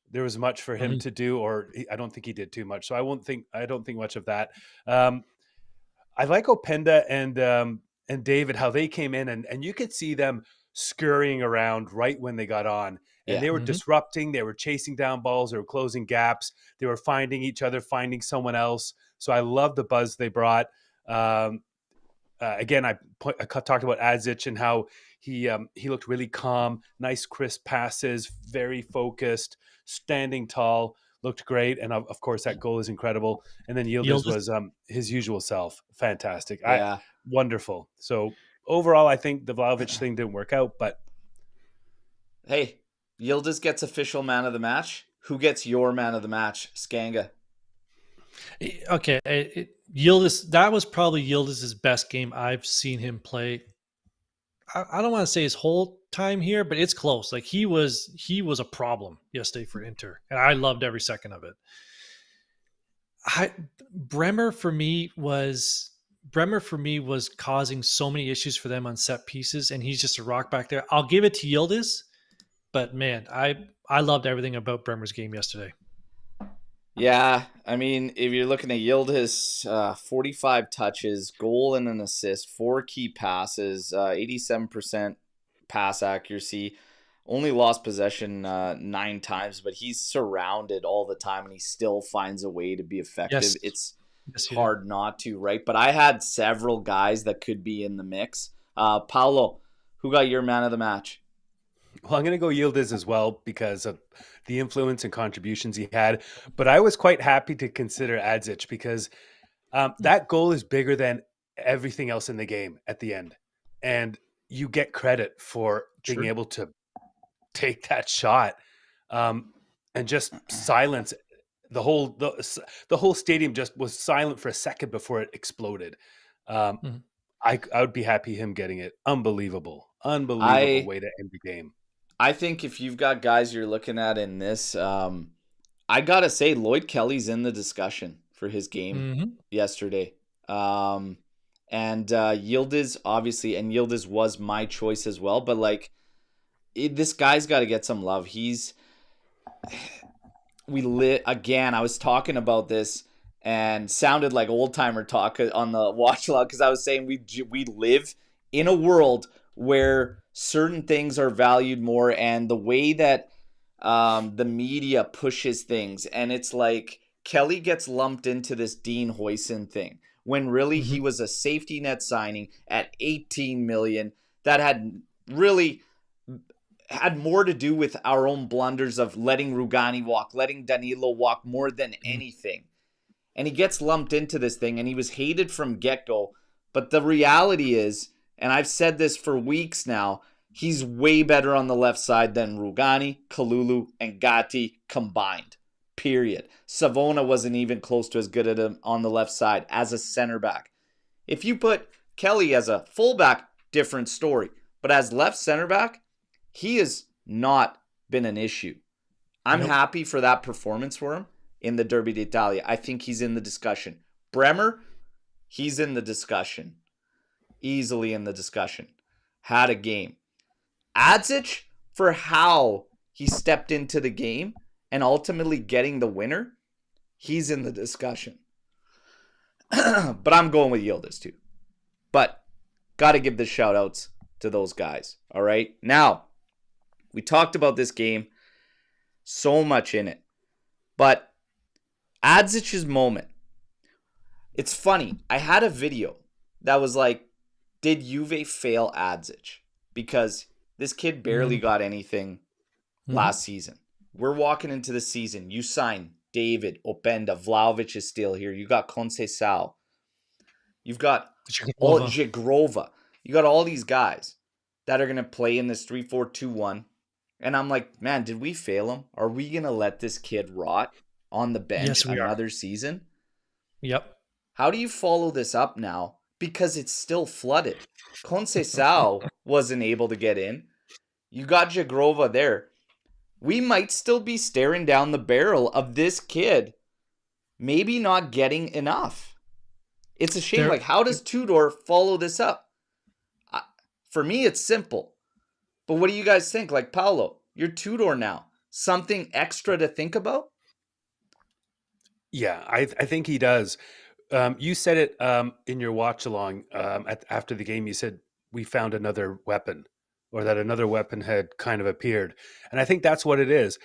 Speaker 3: for him to do, or I don't think he did too much. So I don't think much of that. I like Openda and David, how they came in and you could see them scurrying around right when they got on. And they were disrupting, they were chasing down balls, they were closing gaps, they were finding each other, finding someone else. So I love the buzz they brought. Again, I talked about Adzich and how he looked really calm, nice crisp passes, very focused, standing tall, looked great. And of course, that goal is incredible. And then Yildiz was his usual self. Fantastic.
Speaker 1: Yeah.
Speaker 3: Wonderful. So overall, I think the Vlahovic thing didn't work out, but
Speaker 1: hey, Yildiz gets official man of the match. Who gets your man of the match? Skanga.
Speaker 2: Okay, Yildiz. That was probably Yildiz's best game I've seen him play. I don't want to say his whole time here, but it's close. Like he was a problem yesterday for Inter, and I loved every second of it. Bremer for me was causing so many issues for them on set pieces, and he's just a rock back there. I'll give it to Yildiz, but man, I loved everything about Bremer's game yesterday.
Speaker 1: Yeah, if you're looking at Yildiz, 45 touches, goal and an assist, 4 key passes, 87% pass accuracy, only lost possession 9 times, but he's surrounded all the time and he still finds a way to be effective.
Speaker 2: Yes. Yes, you do.
Speaker 1: hard not to, right? But I had several guys that could be in the mix. Paulo, who got your man of the match?
Speaker 3: Well, I'm going to go Yildiz as well because of the influence and contributions he had. But I was quite happy to consider Adzich because that goal is bigger than everything else in the game at the end. And you get credit for being able to take that shot and just silence the whole stadium. Just was silent for a second before it exploded. I would be happy him getting it. Unbelievable way to end the game.
Speaker 1: I think if you've got guys you're looking at in this, I gotta say Lloyd Kelly's in the discussion for his game yesterday. And Yildiz, obviously, and Yildiz was my choice as well. But like, this guy's got to get some love. Again. I was talking about this and sounded like old timer talk on the watch log because I was saying we live in a world where certain things are valued more, and the way that the media pushes things, and it's like Kelly gets lumped into this Dean Huijsen thing when really he was a safety net signing at 18 million that had more to do with our own blunders of letting Rugani walk, letting Danilo walk more than anything. And he gets lumped into this thing, and he was hated from get-go. But the reality is, and I've said this for weeks now, he's way better on the left side than Rugani, Kalulu, and Gatti combined. Period. Savona wasn't even close to as good at him on the left side as a center back. If you put Kelly as a fullback, different story. But as left center back, he has not been an issue. I'm happy for that performance for him in the Derby d'Italia. I think he's in the discussion. Bremer, he's in the discussion. Easily in the discussion. Had a game. Adzich, for how he stepped into the game and ultimately getting the winner, he's in the discussion. But I'm going with Yildiz too. But got to give the shout outs to those guys. All right. Now, we talked about this game. So much in it. But Adzich's moment. It's funny. I had a video that was like, did Juve fail Adzich? Because this kid barely got anything last season. We're walking into the season. You sign David, Openda, Vlahovic is still here. You got Conceição. You've got Jigrova. You got all these guys that are going to play in this 3-4-2-1. And I'm like, man, did we fail him? Are we going to let this kid rot on the bench another season?
Speaker 2: Yep.
Speaker 1: How do you follow this up now? Because it's still flooded. Conceição wasn't able to get in. You got Jigrova there. We might still be staring down the barrel of this kid maybe not getting enough. It's a shame. Like, how does Tudor follow this up? For me, it's simple. But what do you guys think? Like, Paulo, you're Tudor now. Something extra to think about?
Speaker 3: Yeah, I think he does. You said it in your watch along after the game. You said we found another weapon, or that another weapon had kind of appeared. And I think that's what it is.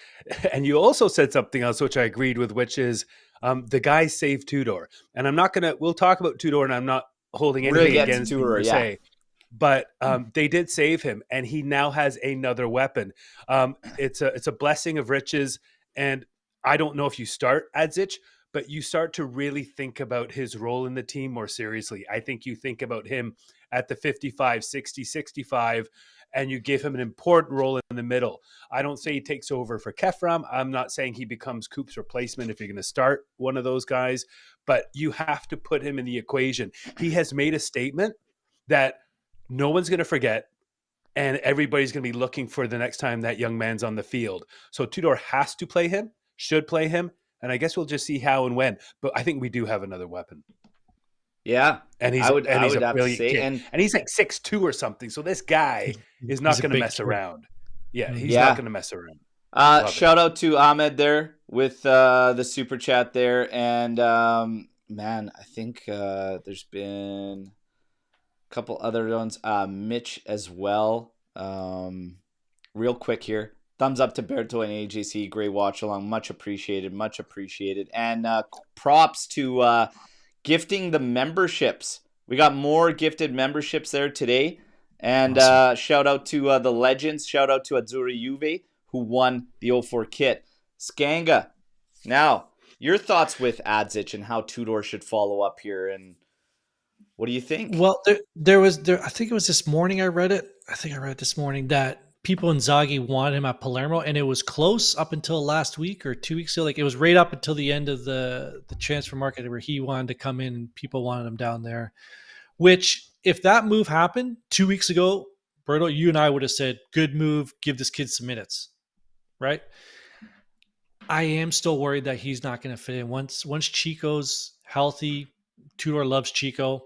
Speaker 3: And you also said something else, which I agreed with, which is the guy saved Tudor. And I'm not going to, we'll talk about Tudor, and I'm not holding anything against Tudor, say. But they did save him, and he now has another weapon. It's a blessing of riches. And I don't know if you start Adzich, but you start to really think about his role in the team more seriously. I think you think about him at the 55, 60, 65, and you give him an important role in the middle. I don't say he takes over for Kefram. I'm not saying he becomes Coop's replacement if you're going to start one of those guys, but you have to put him in the equation. He has made a statement that no one's going to forget, and everybody's going to be looking for the next time that young man's on the field. So Tudor has to play him, should play him, and I guess we'll just see how and when. But I think we do have another weapon.
Speaker 1: Yeah,
Speaker 3: and he's a brilliant kid. And he's like 6'2" or something. So this guy is not going to mess around. Yeah, he's not going to mess around.
Speaker 1: Shout out to Ahmed there with the super chat there. And man, I think there's been a couple other ones. Mitch as well. Real quick here. Thumbs up to Berto and AJC. Great watch along. Much appreciated. Much appreciated. And props to gifting the memberships. We got more gifted memberships there today. And
Speaker 2: Awesome.
Speaker 1: shout out to the legends. Shout out to Azzurri Juve, who won the 04 kit. Skanga, now, your thoughts with Adzich and how Tudor should follow up here, and what do you think?
Speaker 2: Well, there was I think it was this morning I read it. I think I read it this morning that people in Zaghi wanted him at Palermo, and it was close up until last week or 2 weeks ago. Like it was right up until the end of the transfer market where he wanted to come in and people wanted him down there. Which, if that move happened 2 weeks ago, Berto, you and I would have said, good move, give this kid some minutes. Right? I am still worried that he's not going to fit in. Once Chico's healthy, Tudor loves Chico.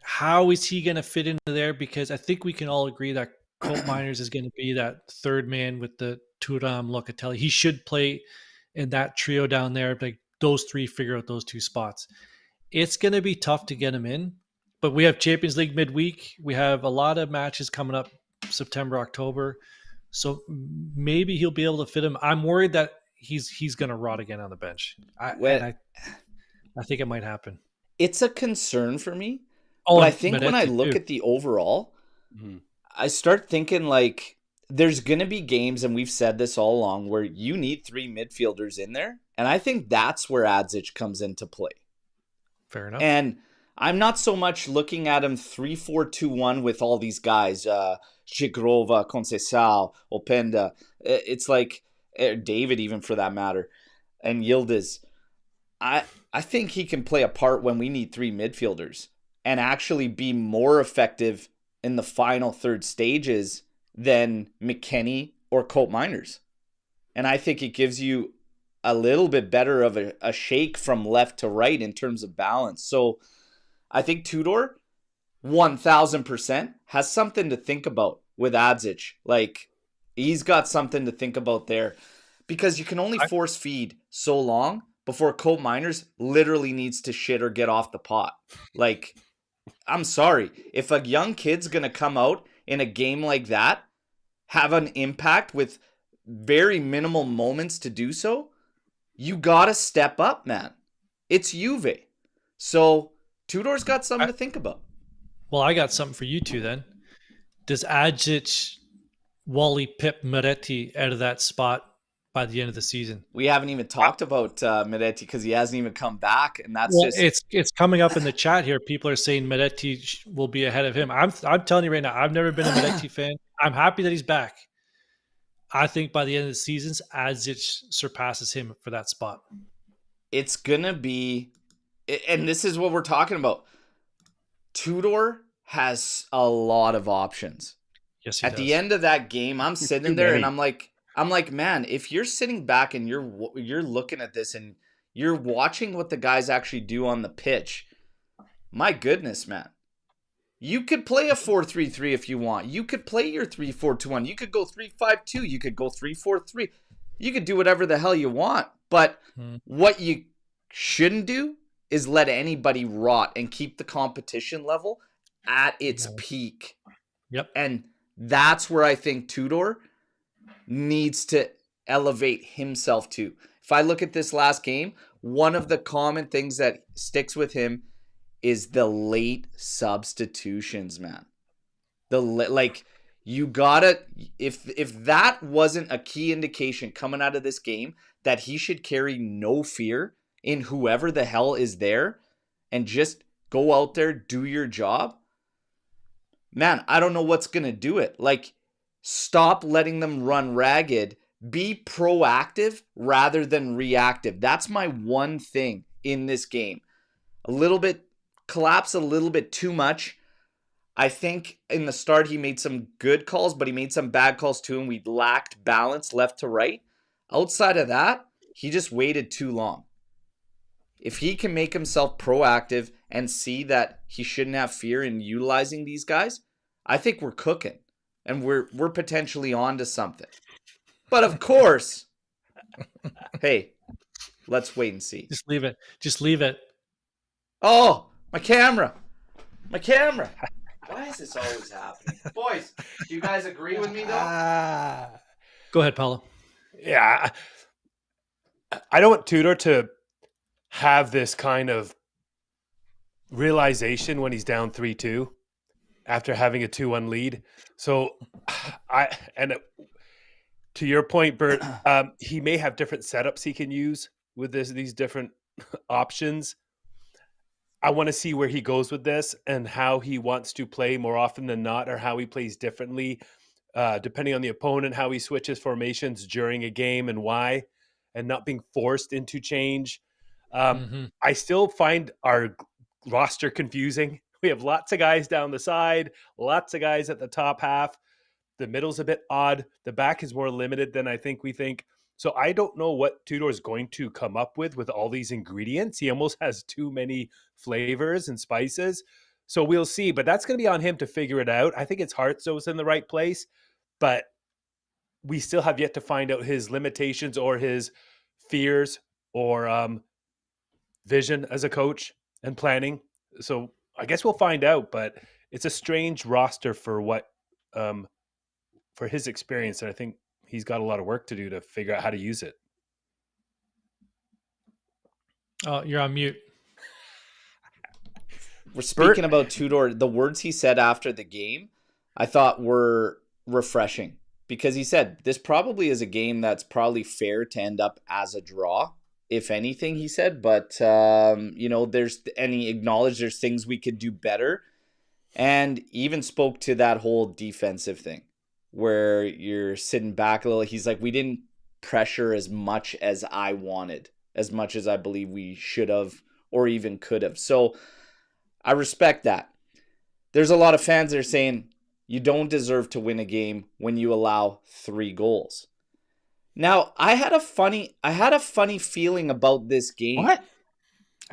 Speaker 2: How is he going to fit into there? Because I think we can all agree that Colt Miners is going to be that third man with the Thuram, Locatelli. He should play in that trio down there. Like those three figure out those two spots. It's going to be tough to get him in. But we have Champions League midweek. We have a lot of matches coming up September, October. So maybe he'll be able to fit him. I'm worried that he's going to rot again on the bench. I think it might happen.
Speaker 1: It's a concern for me.
Speaker 2: Oh,
Speaker 1: but I think when I look at the overall, I start thinking like there's going to be games, and we've said this all along, where you need three midfielders in there. And I think that's where Adzich comes into play.
Speaker 2: Fair enough.
Speaker 1: And I'm not so much looking at him 3-4-2-1 with all these guys, Shigrova, Conceição, Openda. It's like David, even for that matter, and Yildiz. I think he can play a part when we need three midfielders and actually be more effective in the final third stages than McKennie or Colt Miners. And I think it gives you a little bit better of a shake from left to right in terms of balance. So I think Tudor, 1,000%, has something to think about with Adzich. Like, he's got something to think about there. Because you can only force feed so long before Colt Miners literally needs to shit or get off the pot. Like, I'm sorry. If a young kid's going to come out in a game like that, have an impact with very minimal moments to do so, you got to step up, man. It's Juve. So Tudor's got something to think about.
Speaker 2: Well, I got something for you two then. Does Adžić, Wally, Pip, Moretti out of that spot by the end of the season?
Speaker 1: We haven't even talked about Moretti because he hasn't even come back, and that's
Speaker 2: it's coming up in the chat here. People are saying Moretti will be ahead of him. I'm telling you right now, I've never been a Moretti fan. I'm happy that he's back. I think by the end of the season, Adžić surpasses him for that spot.
Speaker 1: It's gonna be, and this is what we're talking about. Tudor has a lot of options.
Speaker 2: Yes, he
Speaker 1: does. At the end of that game, I'm sitting there and I'm like, man, if you're sitting back and you're looking at this and you're watching what the guys actually do on the pitch, my goodness, man. You could play a 4-3-3 if you want. You could play your 3-4-2-1. You could go 3-5-2. You could go 3-4-3. You could do whatever the hell you want. But what you shouldn't do is let anybody rot and keep the competition level at its peak.
Speaker 2: Yep.
Speaker 1: And that's where I think Tudor needs to elevate himself to. If I look at this last game, one of the common things that sticks with him is the late substitutions, man. You gotta, if that wasn't a key indication coming out of this game that he should carry no fear in whoever the hell is there and just go out there, do your job, man, I don't know what's gonna do it. Like, stop letting them run ragged. Be proactive rather than reactive. That's my one thing in this game. Collapse a little bit too much. I think in the start he made some good calls, but he made some bad calls too, and we lacked balance left to right. Outside of that, he just waited too long. If he can make himself proactive and see that he shouldn't have fear in utilizing these guys, I think we're cooking. And we're potentially on to something. But of course, hey, let's wait and see.
Speaker 2: Just leave it.
Speaker 1: Oh, my camera. Why is this always happening? Boys, do you guys agree with me though?
Speaker 2: Go ahead, Paulo.
Speaker 3: Yeah. I don't want Tudor to have this kind of realization when he's down 3-2 after having a 2-1 lead. So to your point, Bert, he may have different setups he can use with these different options. I want to see where he goes with this and how he wants to play more often than not, or how he plays differently, depending on the opponent, how he switches formations during a game and why, and not being forced into change. I still find our roster confusing. We have lots of guys down the side, lots of guys at the top half. The middle's a bit odd. The back is more limited than I think we think. So I don't know what Tudor is going to come up with all these ingredients. He almost has too many flavors and spices. So we'll see. But that's going to be on him to figure it out. I think his heart's in the right place. But we still have yet to find out his limitations or his fears or vision as a coach and planning. So I guess we'll find out. But it's a strange roster for what for his experience, and I think he's got a lot of work to do to figure out how to use it.
Speaker 2: Oh, you're on mute.
Speaker 1: We're speaking about Tudor. The words he said after the game, I thought were refreshing, because he said this probably is a game that's probably fair to end up as a draw, if anything, he said. But, he acknowledged there's things we could do better, and even spoke to that whole defensive thing, where you're sitting back a little. He's like, we didn't pressure as much as I wanted, as much as I believe we should have or even could have. So I respect that. There's a lot of fans that are saying you don't deserve to win a game when you allow 3 goals. Now, I had a funny feeling about this game.
Speaker 3: What?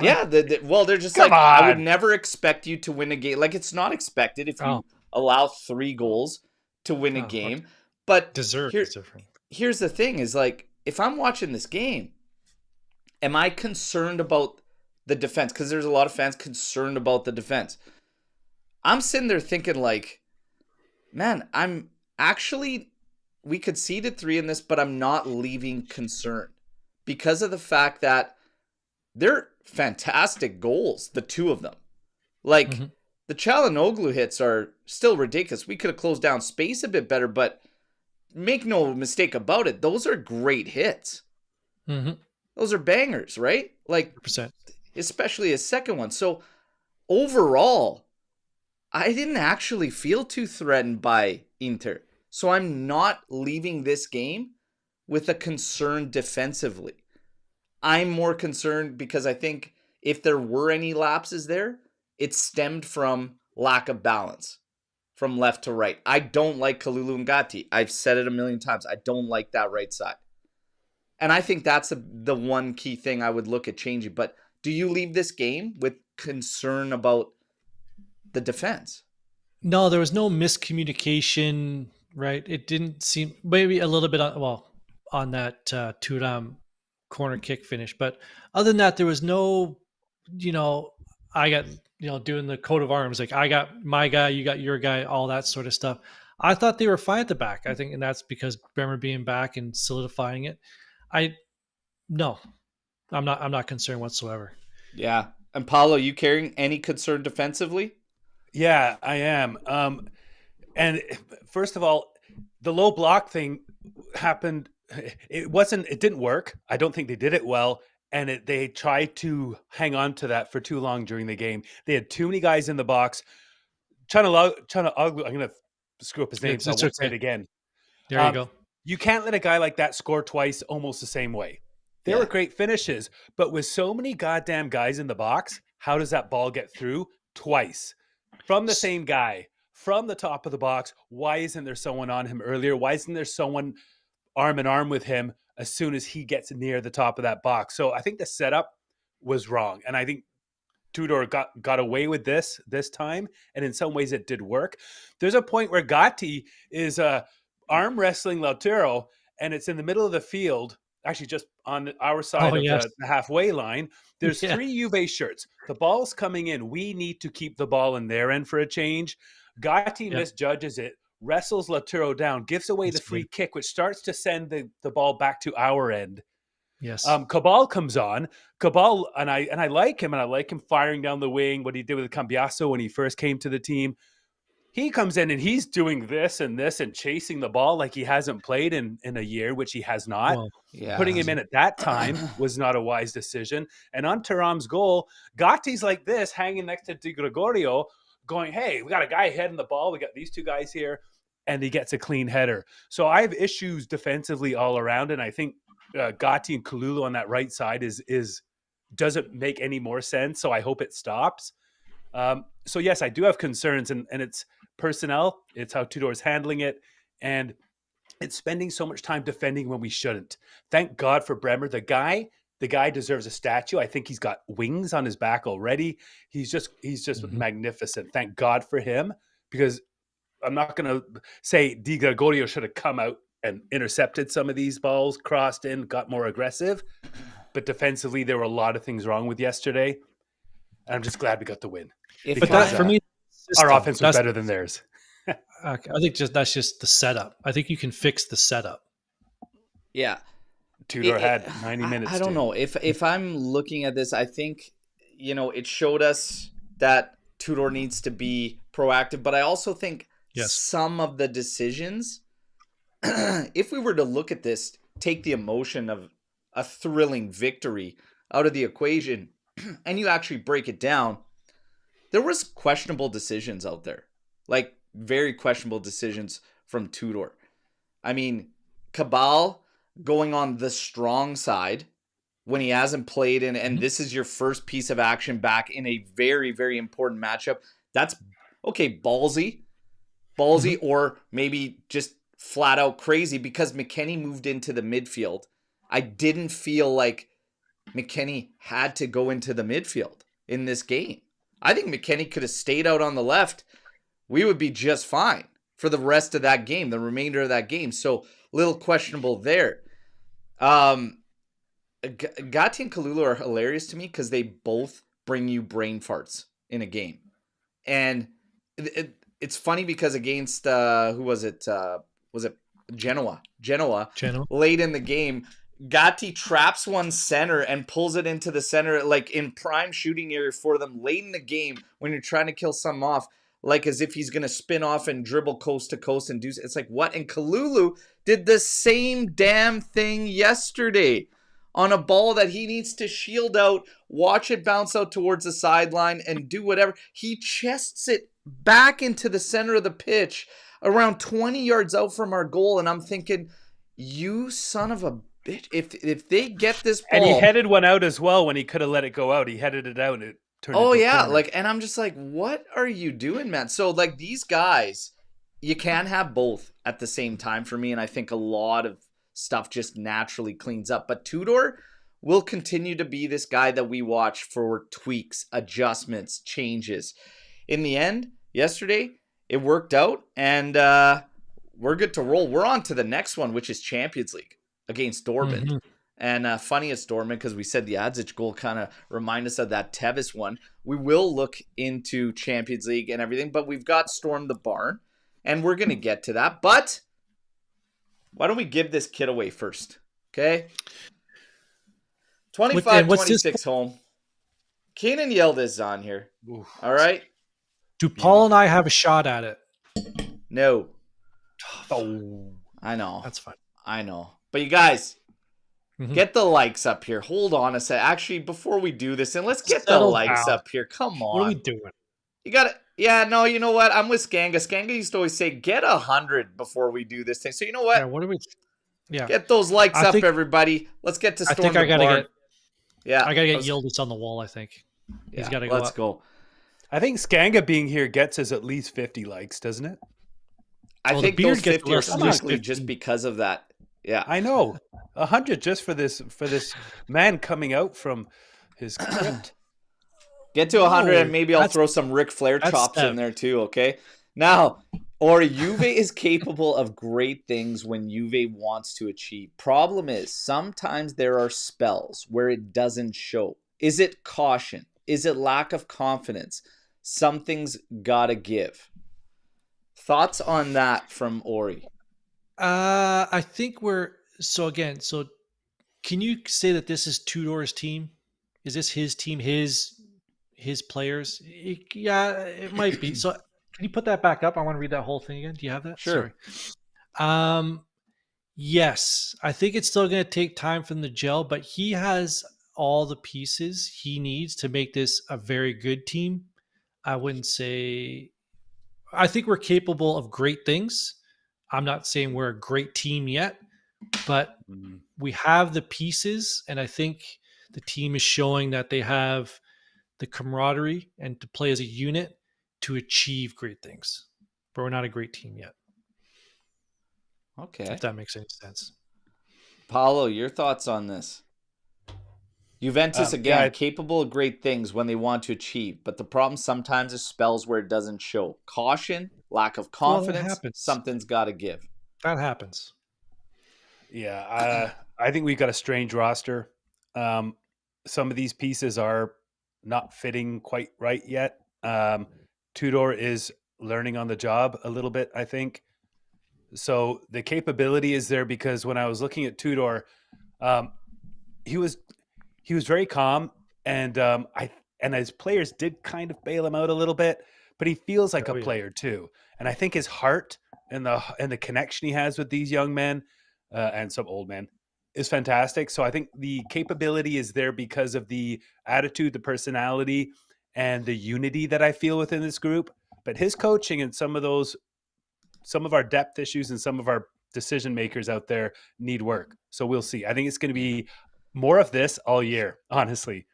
Speaker 1: Yeah, they're just
Speaker 3: Come
Speaker 1: like,
Speaker 3: on.
Speaker 1: I would never expect you to win a game. Like, it's not expected if you allow 3 goals to win a game. But
Speaker 2: deserve is different.
Speaker 1: Here's the thing is, like, if I'm watching this game, am I concerned about the defense? Because there's a lot of fans concerned about the defense. I'm sitting there thinking, like, man, we conceded 3 in this, but I'm not leaving concerned because of the fact that they're fantastic goals, the 2 of them. Like, the Calhanoglu hits are still ridiculous. We could have closed down space a bit better, but make no mistake about it, those are great hits. Those are bangers, right? Like,
Speaker 2: 100%.
Speaker 1: Especially his second one. So overall, I didn't actually feel too threatened by Inter. So I'm not leaving this game with a concern defensively. I'm more concerned because I think if there were any lapses there, it stemmed from lack of balance from left to right. I don't like Kalulu and Gatti. I've said it a million times. I don't like that right side. And I think that's the one key thing I would look at changing. But do you leave this game with concern about the defense?
Speaker 2: No, there was no miscommunication, right? It didn't seem, maybe a little bit on that Thuram corner kick finish. But other than that, there was no, I got, doing the coat of arms, like I got my guy, you got your guy, all that sort of stuff. I thought they were fine at the back. I think, and that's because Bremer being back and solidifying it. I'm not concerned whatsoever.
Speaker 1: Yeah. And Paulo, you carrying any concern defensively?
Speaker 3: Yeah, I am. And first of all, the low block thing happened. It didn't work. I don't think they did it well. And they tried to hang on to that for too long during the game. They had too many guys in the box. Calhanoglu, I'm going to screw up his name, so I won't say it again.
Speaker 2: There you go.
Speaker 3: You can't let a guy like that score twice almost the same way. They were great finishes, but with so many goddamn guys in the box, how does that ball get through twice? From the same guy, from the top of the box. Why isn't there someone on him earlier? Why isn't there someone arm in arm with him as soon as he gets near the top of that box? So I think the setup was wrong. And I think Tudor got away with this time. And in some ways it did work. There's a point where Gatti is arm wrestling Lautaro, and it's in the middle of the field, actually just on our side of the halfway line. There's 3 Juve shirts. The ball's coming in. We need to keep the ball in their end for a change. Gatti misjudges it, wrestles Lautaro down, gives away the free kick, which starts to send the ball back to our end.
Speaker 2: Yes.
Speaker 3: Cabal comes on. Cabal, and I like him, and I like him firing down the wing. What he did with Cambiasso when he first came to the team. He comes in and he's doing this and chasing the ball like he hasn't played in a year, which he has not.
Speaker 2: Well,
Speaker 1: Yeah.
Speaker 3: Putting him in at that time was not a wise decision. And on Thuram's goal, Gatti's like this, hanging next to Di Gregorio, going, hey, we got a guy heading the ball. We got these two guys here. And he gets a clean header. So I have issues defensively all around. And I think Gatti and Kalulu on that right side doesn't make any more sense. So I hope it stops. So yes, I do have concerns, and it's personnel. It's how Tudor's handling it, and it's spending so much time defending when we shouldn't. Thank God for Bremer. The guy deserves a statue. I think he's got wings on his back already. He's just magnificent. Thank God for him, because I'm not going to say Di Gregorio should have come out and intercepted some of these balls, crossed in, got more aggressive. But defensively, there were a lot of things wrong with yesterday. And I'm just glad we got the win.
Speaker 2: But that, for me,
Speaker 3: our offense was better than theirs.
Speaker 2: I think that's just the setup. I think you can fix the setup.
Speaker 1: Yeah.
Speaker 3: Tudor had 90 minutes.
Speaker 1: I don't know. If I'm looking at this, I think, it showed us that Tudor needs to be proactive. But I also think some of the decisions, if we were to look at this, take the emotion of a thrilling victory out of the equation, and you actually break it down, there was questionable decisions out there. Like, very questionable decisions from Tudor. I mean, Cabal going on the strong side when he hasn't played in, and this is your first piece of action back in a very, very important matchup. That's, okay, ballsy, or maybe just flat out crazy, because McKennie moved into the midfield. I didn't feel like McKennie had to go into the midfield in this game. I think McKennie could have stayed out on the left. We would be just fine for the rest of that game, the remainder of that game. So, a little questionable there. Gatti and Kalulu are hilarious to me because they both bring you brain farts in a game. And it's funny because against, who was it? Was it Genoa? Genoa. Late in the game, Gatti traps one center and pulls it into the center, like in prime shooting area for them late in the game when you're trying to kill something off, like as if he's going to spin off and dribble coast to coast and do. It's like, what? And Kalulu did the same damn thing yesterday on a ball that he needs to shield out, watch it bounce out towards the sideline and do whatever. He chests it back into the center of the pitch around 20 yards out from our goal. And I'm thinking, you son of a bitch, if they get this ball.
Speaker 3: And he headed one out as well when he could have let it go out. He headed it out and it turned into a corner.
Speaker 1: Like, and I'm just like, what are you doing, man? So like these guys, you can't have both at the same time for me. And I think a lot of stuff just naturally cleans up. But Tudor will continue to be this guy that we watch for tweaks, adjustments, changes. In the end, yesterday, it worked out, and we're good to roll. We're on to the next one, which is Champions League against Dortmund. And funny it's Dortmund because we said the Adzich goal kind of remind us of that Tevez one. We will look into Champions League and everything, but we've got Storm the Barn, and we're going to get to that. But why don't we give this kid away first, okay? 25-26 home. Keenan Yildiz is on here. Oof. All right?
Speaker 2: Do Paul and I have a shot at it?
Speaker 1: No.
Speaker 2: Oh,
Speaker 1: I know.
Speaker 2: That's fine.
Speaker 1: I know. But you guys, get the likes up here. Hold on a sec. Actually, before we do this, and let's get the likes up here. Come on.
Speaker 2: What are we doing?
Speaker 1: You got to, yeah, no, you know what? I'm with Skanga. Skanga used to always say, get 100 before we do this thing. So you know what?
Speaker 2: Yeah, what are we? Yeah.
Speaker 1: Get those likes up, everybody. Let's get to Storm the Barn.
Speaker 2: I got to get Yildiz on the wall, I think. He's got to go
Speaker 1: Let's go.
Speaker 3: I think Skanga being here gets us at least 50 likes, doesn't it?
Speaker 1: I think those 50 are strictly just because of that. Yeah,
Speaker 3: I know. 100 just for this man coming out from his crypt.
Speaker 1: Get to 100 and maybe I'll throw some Ric Flair chops in there too, okay? Now, Juve is capable of great things when Juve wants to achieve. Problem is, sometimes there are spells where it doesn't show. Is it caution? Is it lack of confidence? Something's gotta give. Thoughts on that from Ori?
Speaker 2: I think so can you say that this is Tudor's team? Is this his team, his players? Yeah, it might be. So can you put that back up? I want to read that whole thing again. Do you have that?
Speaker 1: Sure.
Speaker 2: Sorry. Yes, I think it's still going to take time for them to gel, but he has all the pieces he needs to make this a very good team. I wouldn't say. I think we're capable of great things. I'm not saying we're a great team yet, but we have the pieces, and I think the team is showing that they have the camaraderie and to play as a unit to achieve great things. But we're not a great team yet.
Speaker 1: Okay.
Speaker 2: If that makes any sense.
Speaker 1: Paolo, your thoughts on this? Juventus, again, capable of great things when they want to achieve, but the problem sometimes is spells where it doesn't show. Caution, lack of confidence, something's got to give.
Speaker 2: That happens.
Speaker 3: Yeah, I think we've got a strange roster. Some of these pieces are not fitting quite right yet. Tudor is learning on the job a little bit, I think. So the capability is there because when I was looking at Tudor, he was very calm, and his players did kind of bail him out a little bit, but he feels like a player too. And I think his heart and the connection he has with these young men and some old men is fantastic. So I think the capability is there because of the attitude, the personality, and the unity that I feel within this group. But his coaching and some of our depth issues and some of our decision makers out there need work. So we'll see. I think it's going to be more of this all year, honestly.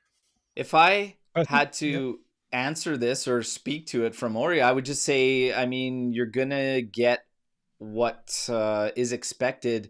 Speaker 1: If I had to answer this or speak to it from Ori, I would just say, I mean, you're going to get what is expected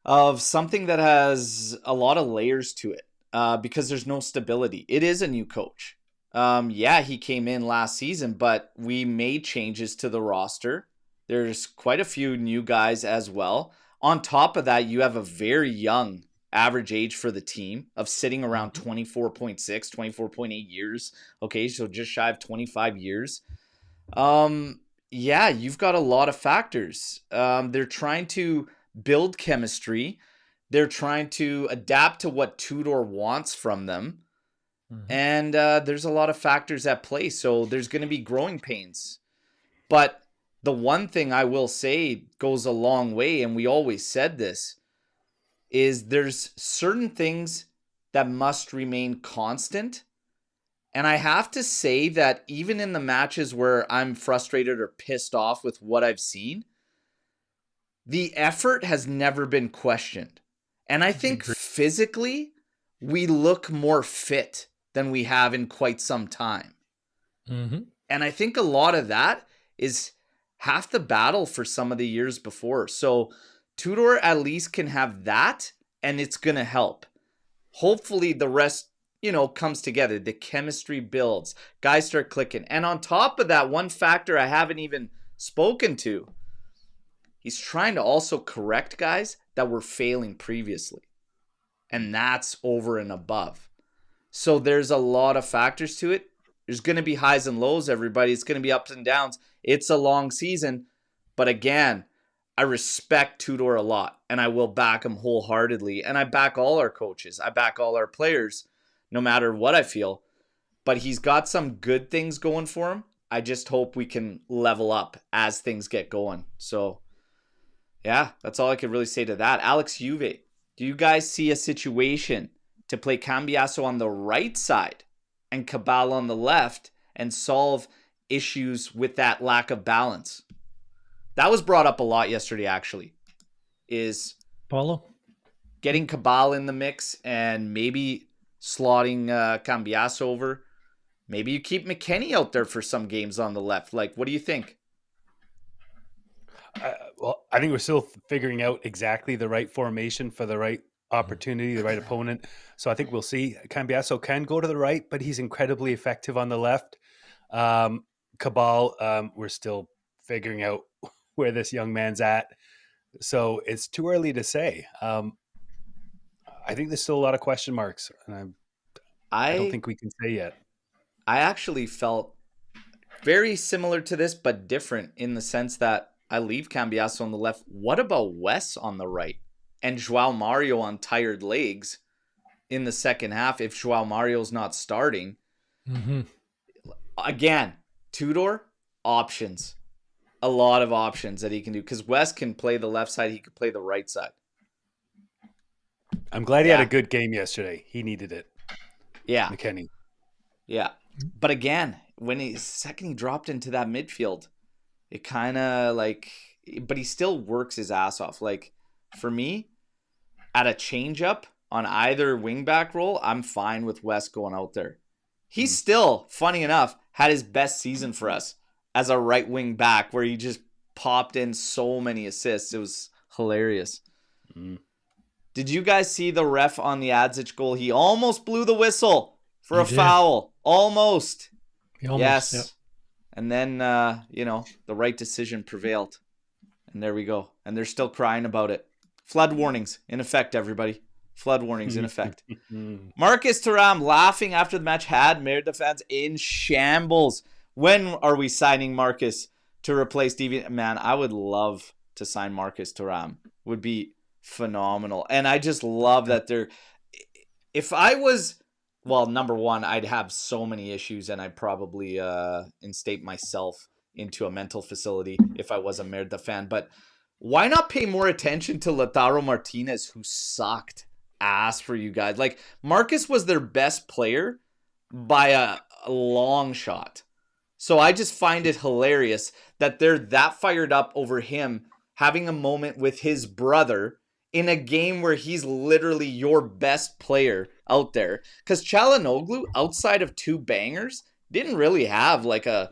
Speaker 1: of something that has a lot of layers to it because there's no stability. It is a new coach. He came in last season, but we made changes to the roster. There's quite a few new guys as well. On top of that, you have a very young average age for the team of sitting around 24.6, 24.8 years. Okay, so just shy of 25 years. You've got a lot of factors. They're trying to build chemistry. They're trying to adapt to what Tudor wants from them. And there's a lot of factors at play. So there's going to be growing pains. But the one thing I will say goes a long way, and we always said this, is there's certain things that must remain constant. And I have to say that even in the matches where I'm frustrated or pissed off with what I've seen, the effort has never been questioned. And I think physically, we look more fit than we have in quite some time. And I think a lot of that is half the battle for some of the years before. So Tudor at least can have that, and it's going to help. Hopefully the rest, comes together. The chemistry builds. Guys start clicking. And on top of that, one factor I haven't even spoken to, he's trying to also correct guys that were failing previously. And that's over and above. So there's a lot of factors to it. There's going to be highs and lows, everybody. It's going to be ups and downs. It's a long season. But again, I respect Tudor a lot, and I will back him wholeheartedly. And I back all our coaches. I back all our players, no matter what I feel. But he's got some good things going for him. I just hope we can level up as things get going. So, yeah, that's all I could really say to that. Alex, Juve, do you guys see a situation to play Cambiasso on the right side and Cabal on the left and solve issues with that lack of balance? That was brought up a lot yesterday, actually, is
Speaker 2: Paulo
Speaker 1: getting Cabal in the mix and maybe slotting Cambiasso over. Maybe you keep McKennie out there for some games on the left. Like, what do you think?
Speaker 3: I think we're still figuring out exactly the right formation for the right opportunity, the right opponent. So I think we'll see. Cambiasso can go to the right, but he's incredibly effective on the left. Cabal, we're still figuring out where this young man's at. So it's too early to say. I think there's still a lot of question marks, and I don't think we can say yet.
Speaker 1: I actually felt very similar to this, but different in the sense that I leave Cambiasso on the left. What about Wes on the right? and Joao Mario on tired legs in the second half if Joao Mario's not starting.
Speaker 2: Mm-hmm.
Speaker 1: Again, Tudor, options. A lot of options that he can do because West can play the left side. He could play the right side.
Speaker 3: I'm glad he had a good game yesterday. He needed it.
Speaker 1: Yeah.
Speaker 3: McKennie.
Speaker 1: Yeah. But again, when he dropped into that midfield, it kind of like, but he still works his ass off. Like for me, at a changeup on either wingback role, I'm fine with West going out there. He's still, funny enough, had his best season for us as a right wing back where he just popped in so many assists. It was hilarious. Did you guys see the ref on the Adzich goal? He almost blew the whistle for a foul. Almost. Yes. Yep. And then, the right decision prevailed. And there we go. And they're still crying about it. Flood warnings in effect, everybody. Flood warnings in effect. Marcus Thuram laughing after the match had Merida fans in shambles. When are we signing Marcus to replace Stevie? Man, I would love to sign Marcus Thuram. Would be phenomenal. And I just love that they're... If I was... Well, number one, I'd have so many issues and I'd probably instate myself into a mental facility if I was a Merida fan. But why not pay more attention to Lautaro Martinez, who sucked ass for you guys? Like, Marcus was their best player by a long shot. So I just find it hilarious that they're that fired up over him having a moment with his brother in a game where he's literally your best player out there. Because Calhanoglu, outside of 2 bangers, didn't really have like a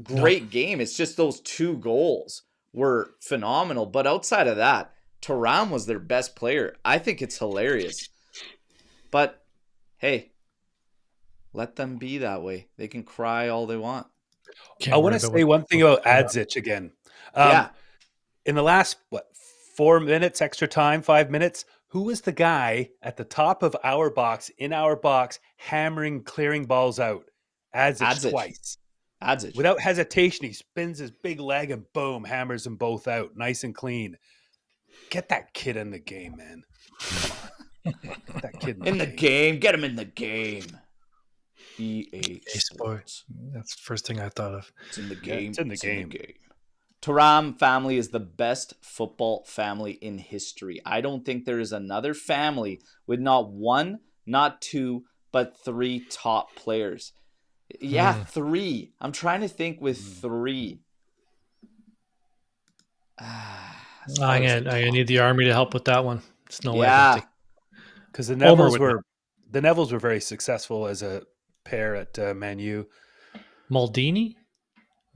Speaker 1: great game. It's just those 2 goals were phenomenal. But outside of that, Thuram was their best player. I think it's hilarious. But, hey, let them be that way. They can cry all they want.
Speaker 3: I want to say one thing about Adzich again. In the last, 4 minutes, extra time, 5 minutes, who was the guy at the top of our box, in our box, hammering, clearing balls out? Adzich twice.
Speaker 1: Adzich.
Speaker 3: Without hesitation, he spins his big leg and boom, hammers them both out. Nice and clean. Get that kid in the game, man. Get that kid
Speaker 1: in the game. Get him in the game.
Speaker 2: EA Sports. That's the first thing I thought of.
Speaker 1: It's in the game.
Speaker 3: It's in the game.
Speaker 1: Thuram family is the best football family in history. I don't think there is another family with not 1, not 2, but 3 top players. Yeah, 3. I'm trying to think with 3.
Speaker 2: I need the army to help with that one. There's no way.
Speaker 3: Because the Nevilles were very successful as a pair at Man U.
Speaker 2: Maldini?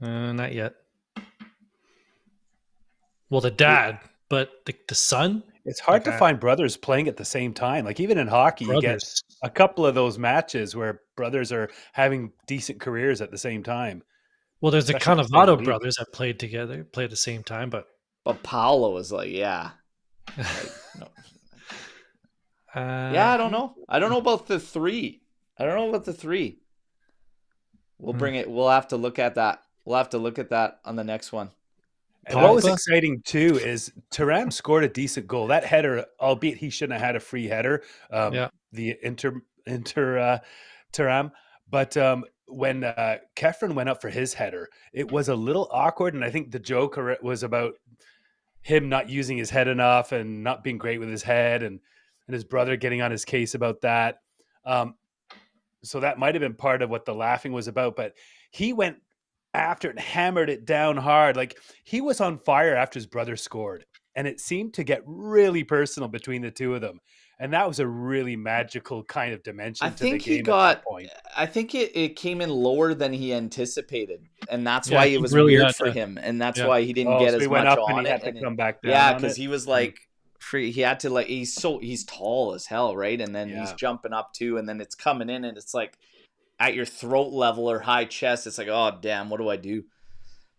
Speaker 2: Not yet. Well, the dad, but the son?
Speaker 3: It's hard to find brothers playing at the same time. Like, even in hockey, you get a couple of those matches where brothers are having decent careers at the same time.
Speaker 2: Well, there's the Cannavaro brothers that played together, played at the same time, but
Speaker 1: Paolo was like, yeah. No. I don't know. I don't know about the 3. We'll bring it. We'll have to look at that. On the next one.
Speaker 3: And what was exciting too is Thuram scored a decent goal. That header, albeit he shouldn't have had a free header, the Inter Thuram. But when Kefren went up for his header, it was a little awkward, and I think the joke was about him not using his head enough and not being great with his head, and his brother getting on his case about that. So that might have been part of what the laughing was about. But he went after it and hammered it down hard. Like, he was on fire after his brother scored, and it seemed to get really personal between the two of them. And that was a really magical kind of dimension to the game at that point.
Speaker 1: I think it came in lower than he anticipated, and that's why it was really weird for him, and that's why he didn't get as much on
Speaker 3: and he
Speaker 1: it.
Speaker 3: Had to come back down
Speaker 1: because he was like, he had to, like, he's tall as hell, right? And then he's jumping up too, and then it's coming in, and it's like at your throat level or high chest. It's like, oh damn, what do I do?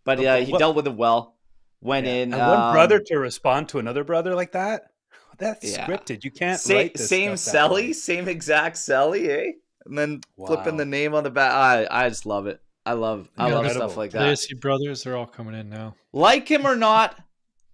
Speaker 1: But he dealt with it well. Went in,
Speaker 3: and one brother to respond to another brother like that. That's scripted. You can't write this
Speaker 1: same Selly, same exact Selly, eh? And then flipping the name on the back. I just love it. I love stuff like that.
Speaker 2: Legacy brothers, they're all coming in now.
Speaker 1: Like him or not,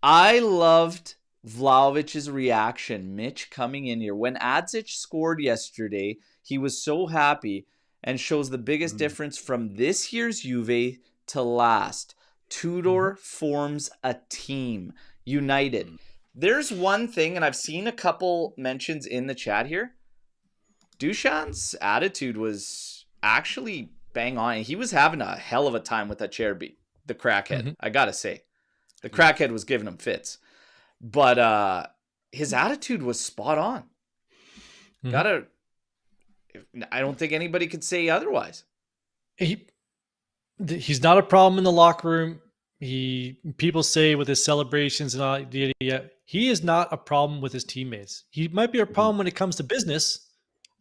Speaker 1: I loved Vlahovic's reaction, Mitch coming in here. When Adzich scored yesterday, he was so happy and shows the biggest difference from this year's Juve to last. Tudor forms a team, united. There's one thing, and I've seen a couple mentions in the chat here. Dušan's attitude was actually bang on. He was having a hell of a time with that Cherby, the crackhead. I gotta say, the crackhead was giving him fits, but his attitude was spot on. I don't think anybody could say otherwise.
Speaker 2: He's not a problem in the locker room. People say with his celebrations and all, he is not a problem with his teammates. He might be a problem when it comes to business.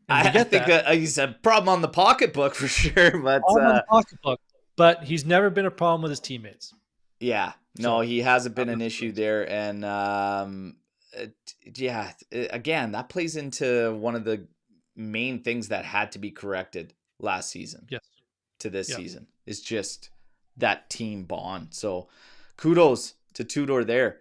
Speaker 1: I think he's a problem on the pocketbook for sure, but
Speaker 2: on the pocketbook. But he's never been a problem with his teammates.
Speaker 1: Yeah, no, he hasn't been an issue there, and again, that plays into one of the main things that had to be corrected last season.
Speaker 2: Yes.
Speaker 1: To this season is just that team bond. So kudos to Tudor there.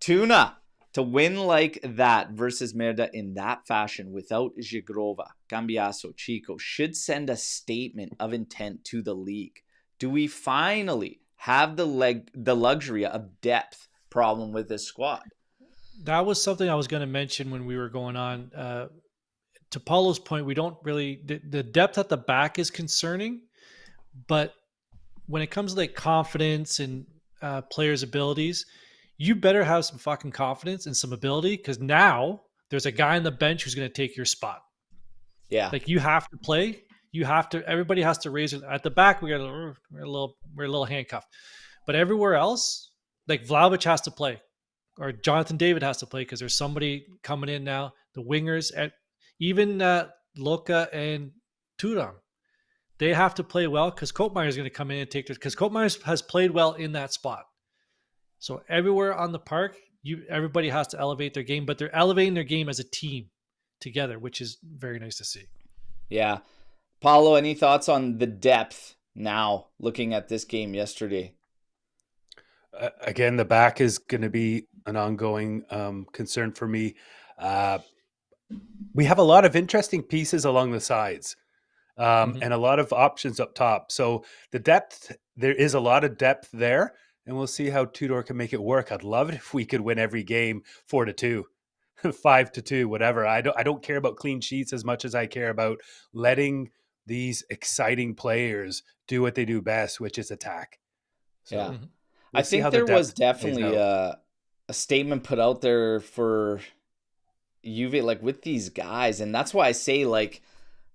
Speaker 1: Tuna to win like that versus Merda in that fashion without Zhigrova, Cambiaso, Chico should send a statement of intent to the league. Do we finally have the luxury of depth problem with this squad?
Speaker 2: That was something I was going to mention when we were going on. To Paulo's point, we don't really the depth at the back is concerning. But when it comes to like confidence and players' abilities, you better have some fucking confidence and some ability, because now there's a guy on the bench who's going to take your spot.
Speaker 1: Yeah,
Speaker 2: like you have to play. You have to. Everybody has to raise it at the back. We're a little handcuffed, but everywhere else, like Vlahovic has to play, or Jonathan David has to play, because there's somebody coming in now. The wingers, and even Loka and Thuram. They have to play well, because Koopmeijer is going to come in and take this, because Koopmeijer has played well in that spot. So everywhere on the park, everybody has to elevate their game, but they're elevating their game as a team together, which is very nice to see.
Speaker 1: Yeah. Paulo, any thoughts on the depth now looking at this game yesterday?
Speaker 3: Again, the back is going to be an ongoing concern for me. We have a lot of interesting pieces along the sides. And a lot of options up top. So the depth, there is a lot of depth there, and we'll see how Tudor can make it work. I'd love it if we could win every game 4-2, 5-2, whatever. I don't care about clean sheets as much as I care about letting these exciting players do what they do best, which is attack. So
Speaker 1: yeah. I think there was definitely a statement put out there for Juve, like with these guys. And that's why I say, like,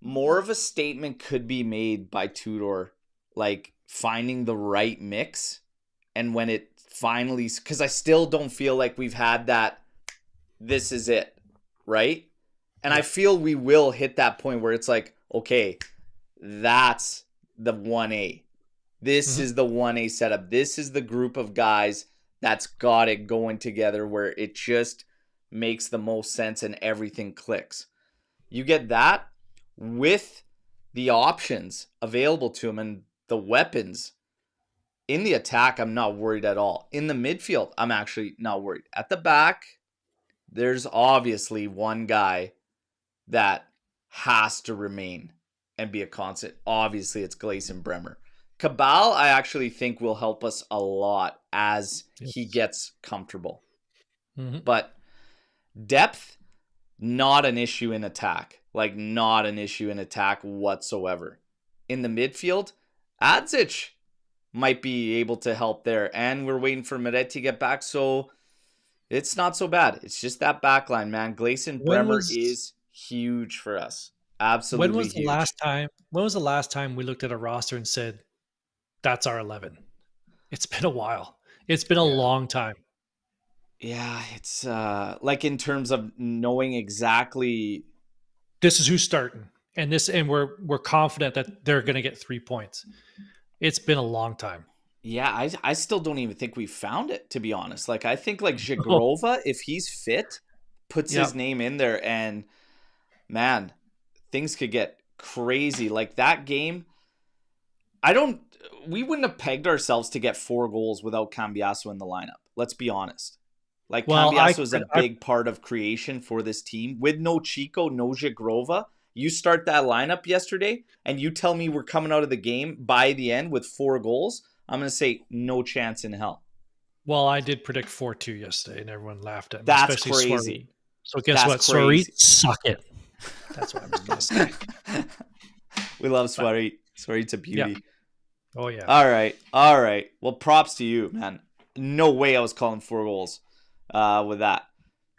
Speaker 1: more of a statement could be made by Tudor, like finding the right mix. And when it finally, because I still don't feel like we've had that, this is it, right? And I feel we will hit that point where it's like, okay, that's the 1A. This is the 1A setup. This is the group of guys that's got it going together where it just makes the most sense and everything clicks. You get that with the options available to him and the weapons in the attack, I'm not worried at all. In the midfield, I'm actually not worried. At the back, there's obviously one guy that has to remain and be a constant. Obviously, it's Gleison Bremer. Cabal, I actually think will help us a lot as he gets comfortable. But depth, not an issue in attack. Like, not an issue in attack whatsoever. In the midfield, Adzich might be able to help there. And we're waiting for Meret to get back, so it's not so bad. It's just that back line, man. Gleison Bremer is huge for us. Absolutely.
Speaker 2: When was the
Speaker 1: huge.
Speaker 2: When was the last time we looked at a roster and said, that's our 11? It's been a while. It's been a long time.
Speaker 1: Yeah, it's like in terms of knowing exactly
Speaker 2: this is who's starting, and we're confident that they're going to get 3 points. It's been a long time.
Speaker 1: Yeah, I still don't even think we found it, to be honest. Like, I think like Zhigrova, if he's fit, puts his name in there, and man, things could get crazy. Like that game, we wouldn't have pegged ourselves to get 4 goals without Cambiaso in the lineup. Let's be honest. Like
Speaker 2: Well,
Speaker 1: Cambiasso is a big part of creation for this team. With no Chico, no Jagrova, you start that lineup yesterday and you tell me we're coming out of the game by the end with 4 goals, I'm going to say no chance in hell.
Speaker 2: Well, I did predict 4-2 yesterday and everyone laughed at me.
Speaker 1: That's
Speaker 2: especially
Speaker 1: crazy.
Speaker 2: Swarit. So guess what? Swarit, suck it. That's what I'm going to say.
Speaker 1: We love Swarit. Swarit's a beauty.
Speaker 2: Yeah. Oh, yeah.
Speaker 1: All right. Well, props to you, man. No way I was calling 4 goals with that.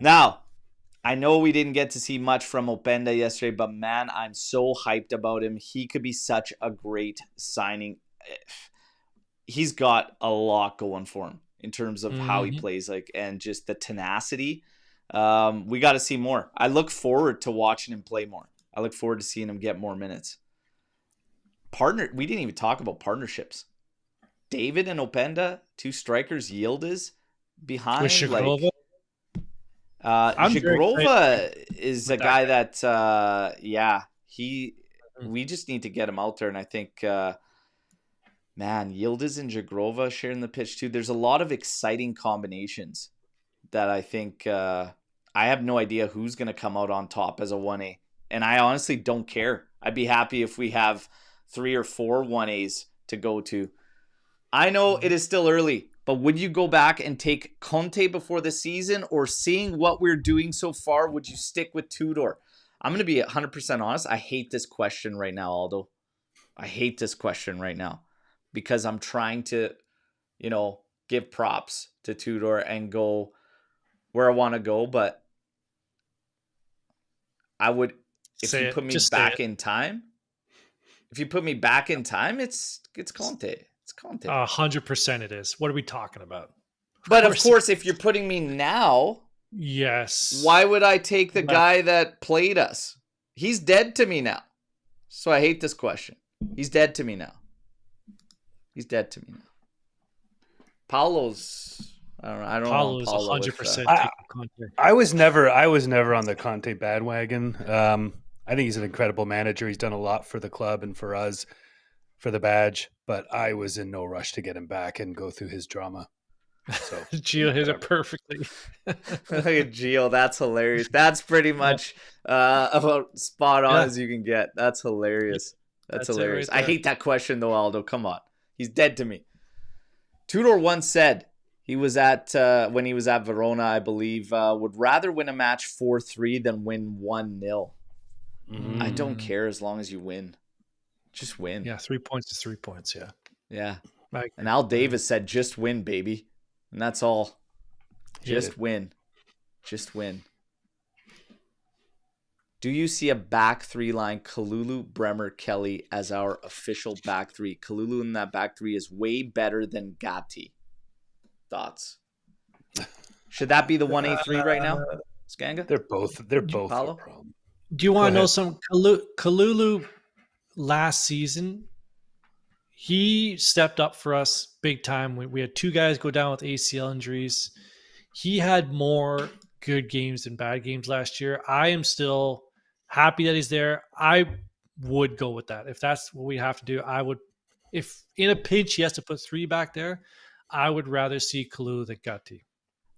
Speaker 1: Now, I know we didn't get to see much from Openda yesterday, but man, I'm so hyped about him. He could be such a great signing. He's got a lot going for him in terms of how he plays, like, and just the tenacity. We got to see more. I look forward to watching him play more. I look forward to seeing him get more minutes. We didn't even talk about partnerships. David and Openda, 2 strikers. Yildiz behind.
Speaker 2: With Jagrova?
Speaker 1: Jagrova is a guy that, we just need to get him out there. And I think, man, Yildiz and Jagrova sharing the pitch too. There's a lot of exciting combinations that I think I have no idea who's going to come out on top as a 1A. And I honestly don't care. I'd be happy if we have 3 or 4 1As to go to. I know it is still early, but would you go back and take Conte before the season, or seeing what we're doing so far, would you stick with Tudor? I'm going to be 100% honest. I hate this question right now, Aldo. I hate this question right now because I'm trying to, give props to Tudor and go where I want to go, but I would, if you put me back in time, it's Conte. It's Conte.
Speaker 2: 100% it is. What are we talking about?
Speaker 1: But of course, if you're putting me now,
Speaker 2: yes.
Speaker 1: Why would I take the guy that played us? He's dead to me now. So I hate this question. He's dead to me now. Paulo's, I don't know.
Speaker 2: Paulo's 100%.
Speaker 3: I was never on the Conte bandwagon. I think he's an incredible manager. He's done a lot for the club and for us, for the badge. But I was in no rush to get him back and go through his drama. So
Speaker 2: Gio hit it perfectly.
Speaker 1: Look at Gio. That's hilarious. That's pretty much about spot on as you can get. That's hilarious. That's hilarious. Right, I hate that question though, Aldo. Come on. He's dead to me. Tudor once said he was at when he was at Verona, I believe, would rather win a match 4-3 than win 1-0. I don't care as long as you win. Just win.
Speaker 2: Yeah, 3 points is 3 points, yeah.
Speaker 1: Yeah. And Al Davis said, just win, baby. And that's all. Just win. Just win. Do you see a back 3 line, Kalulu, Bremer, Kelly, as our official back 3? Kalulu in that back 3 is way better than Gatti. Thoughts? Should that be the 1A3 right now, Skanga?
Speaker 3: They're both a problem.
Speaker 2: Do you want to know some Kalulu last season? He stepped up for us big time. We had 2 guys go down with ACL injuries. He had more good games than bad games last year. I am still happy that he's there. I would go with that. If that's what we have to do, I would. If in a pinch he has to put 3 back there, I would rather see Kalulu than Gatti.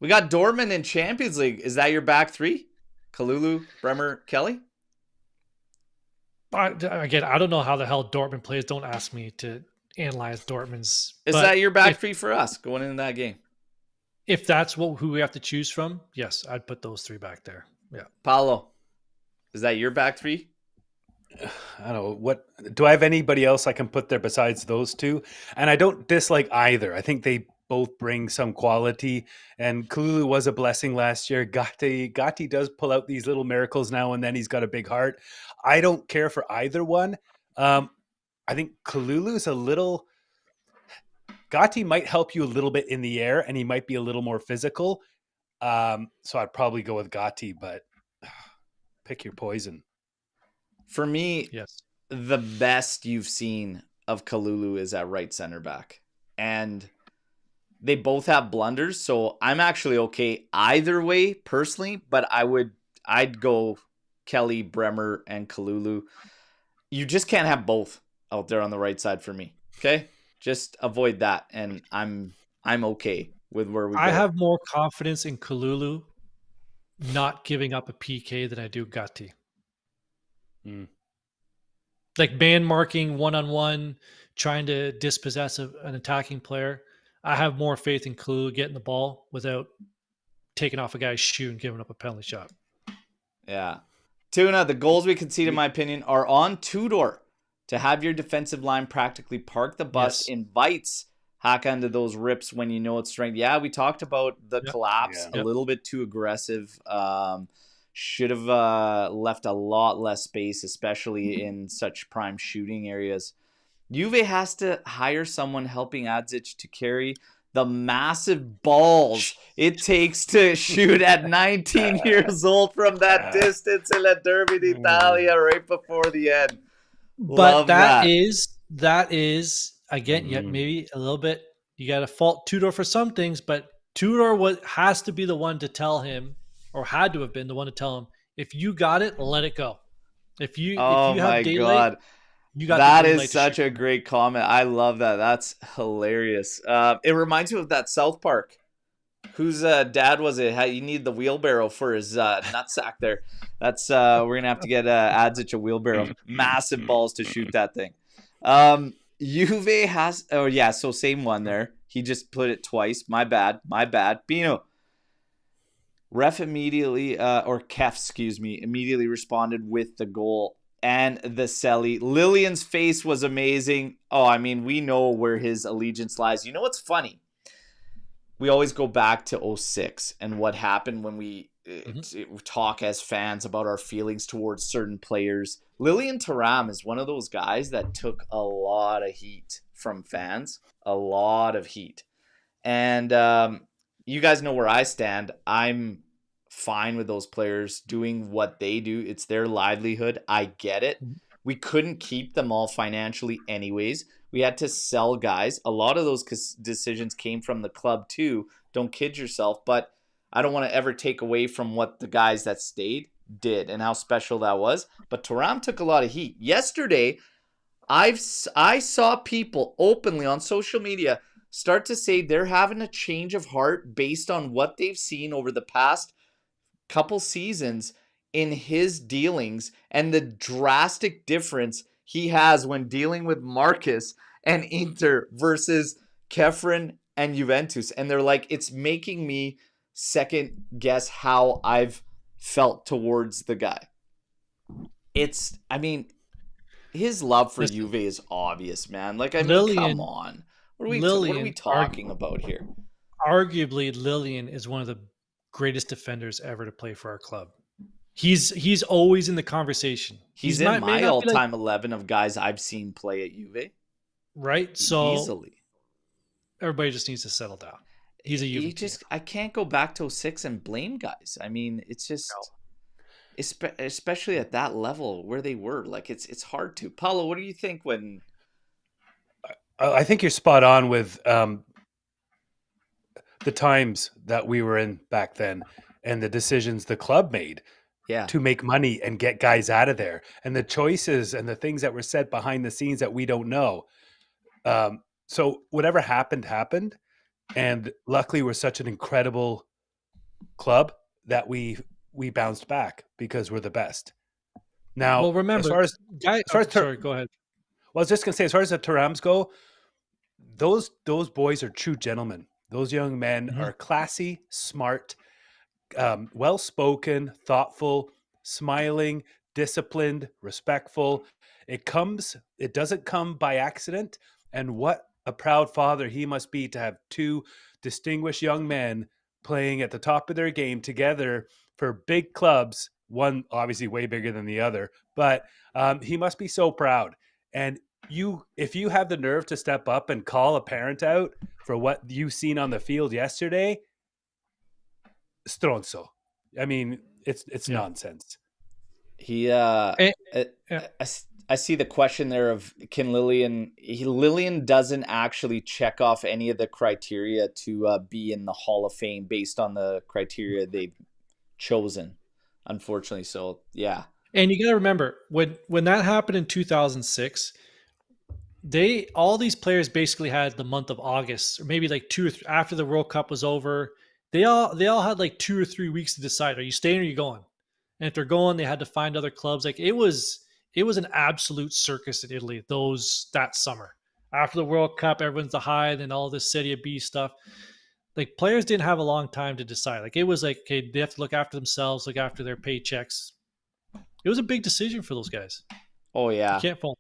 Speaker 1: We got Dortmund in Champions League. Is that your back 3? Kalulu, Bremer, Kelly?
Speaker 2: Again, I don't know how the hell Dortmund plays. Don't ask me to analyze Dortmund's.
Speaker 1: Is that your back 3 for us going into that game?
Speaker 2: If that's who we have to choose from, yes, I'd put those 3 back there. Yeah.
Speaker 1: Paulo, is that your back 3?
Speaker 3: I don't know. What do I have anybody else I can put there besides those 2? And I don't dislike either. I think they both bring some quality. And Kalulu was a blessing last year. Gatti does pull out these little miracles now and then. He's got a big heart. I don't care for either one. I think Kalulu's a little. Gatti might help you a little bit in the air, and he might be a little more physical. So I'd probably go with Gatti, but pick your poison.
Speaker 1: For me,
Speaker 2: yes,
Speaker 1: the best you've seen of Kalulu is at right center back. And they both have blunders, so I'm actually okay either way personally, but I'd go Kelly, Bremer, and Kalulu. You just can't have both out there on the right side for me. Okay? Just avoid that, and I'm okay with where we go.
Speaker 2: I have more confidence in Kalulu not giving up a PK than I do Gatti. Like man marking one-on-one, trying to dispossess an attacking player. I have more faith in Kalulu getting the ball without taking off a guy's shoe and giving up a penalty shot.
Speaker 1: Yeah. Tuna, the goals we concede, in my opinion, are on Tudor. To have your defensive line practically park the bus invites Haka into those rips when you know it's strength. Yeah, we talked about the collapse, a little bit too aggressive. Should have left a lot less space, especially in such prime shooting areas. Juve has to hire someone helping Adzich to carry the massive balls it takes to shoot at 19 years old from that distance in La Derby d'Italia right before the end.
Speaker 2: But that is again, yet maybe a little bit. You got to fault Tudor for some things, but Tudor has to be the one to tell him, or had to have been the one to tell him, if you got it, let it go. If you have daylight,
Speaker 1: God.
Speaker 2: You got
Speaker 1: that is such a great comment. I love that. That's hilarious. It reminds me of that South Park. Whose dad was it? How you need the wheelbarrow for his nutsack there. That's we're gonna have to get Adzich a wheelbarrow. Massive balls to shoot that thing. Juve has so same one there. He just put it twice. My bad. Pino. Ref immediately immediately responded with the goal and the celly. Lilian's face was amazing. Oh, I mean, we know where his allegiance lies. You know what's funny? We always go back to 2006 and what happened when we talk as fans about our feelings towards certain players. Lilian Thuram is one of those guys that took a lot of heat from fans, a lot of heat. And you guys know where I stand. I'm fine with those players doing what they do. It's their livelihood. I get it. We couldn't keep them all financially anyways. We had to sell guys. A lot of those decisions came from the club too. Don't kid yourself. But I don't want to ever take away from what the guys that stayed did and how special that was. But Thuram took a lot of heat. Yesterday, I saw people openly on social media start to say they're having a change of heart based on what they've seen over the past couple seasons in his dealings and the drastic difference he has when dealing with Marcus and Inter versus Kefren and Juventus. And they're like, it's making me second guess how I've felt towards the guy. His love for Juve is obvious, man. Like, I mean, come on. What are we talking about here?
Speaker 2: Arguably, Lilian is one of the greatest defenders ever to play for our club. He's always in the conversation.
Speaker 1: He's in my all-time 11 of guys I've seen play at Juve.
Speaker 2: Right? So
Speaker 1: easily.
Speaker 2: Everybody just needs to settle down. He's a Juve player.
Speaker 1: I can't go back to 2006 and blame guys. I mean, it's just especially at that level where they were. Like, it's hard to. Paulo, what do you think when
Speaker 3: I think you're spot on with the times that we were in back then and the decisions the club made to make money and get guys out of there and the choices and the things that were said behind the scenes that we don't know. So whatever happened. And luckily we're such an incredible club that we bounced back because we're the best. Now,
Speaker 2: well, remember,
Speaker 3: go ahead. Well, I was just going to say, as far as the Thurams go, those boys are true gentlemen. Those young men are classy, smart, well-spoken, thoughtful, smiling, disciplined, respectful. It doesn't come by accident. And what a proud father he must be to have two distinguished young men playing at the top of their game together for big clubs. One obviously way bigger than the other, but he must be so proud. And if you have the nerve to step up and call a parent out for what you've seen on the field yesterday, stronzo. I mean, it's nonsense.
Speaker 1: I see the question there of can Lilian doesn't actually check off any of the criteria to be in the Hall of Fame based on the criteria they've chosen, unfortunately. So, yeah.
Speaker 2: And you got to remember, when that happened in 2006, all these players basically had the month of August, or maybe like after the World Cup was over. They all had like 2 or 3 weeks to decide: are you staying or are you going? And if they're going, they had to find other clubs. Like it was an absolute circus in Italy that summer. After the World Cup, everyone's the high, then all this Serie B stuff. Like players didn't have a long time to decide. Like it was like, okay, they have to look after themselves, look after their paychecks. It was a big decision for those guys.
Speaker 1: Oh yeah,
Speaker 2: you can't fall.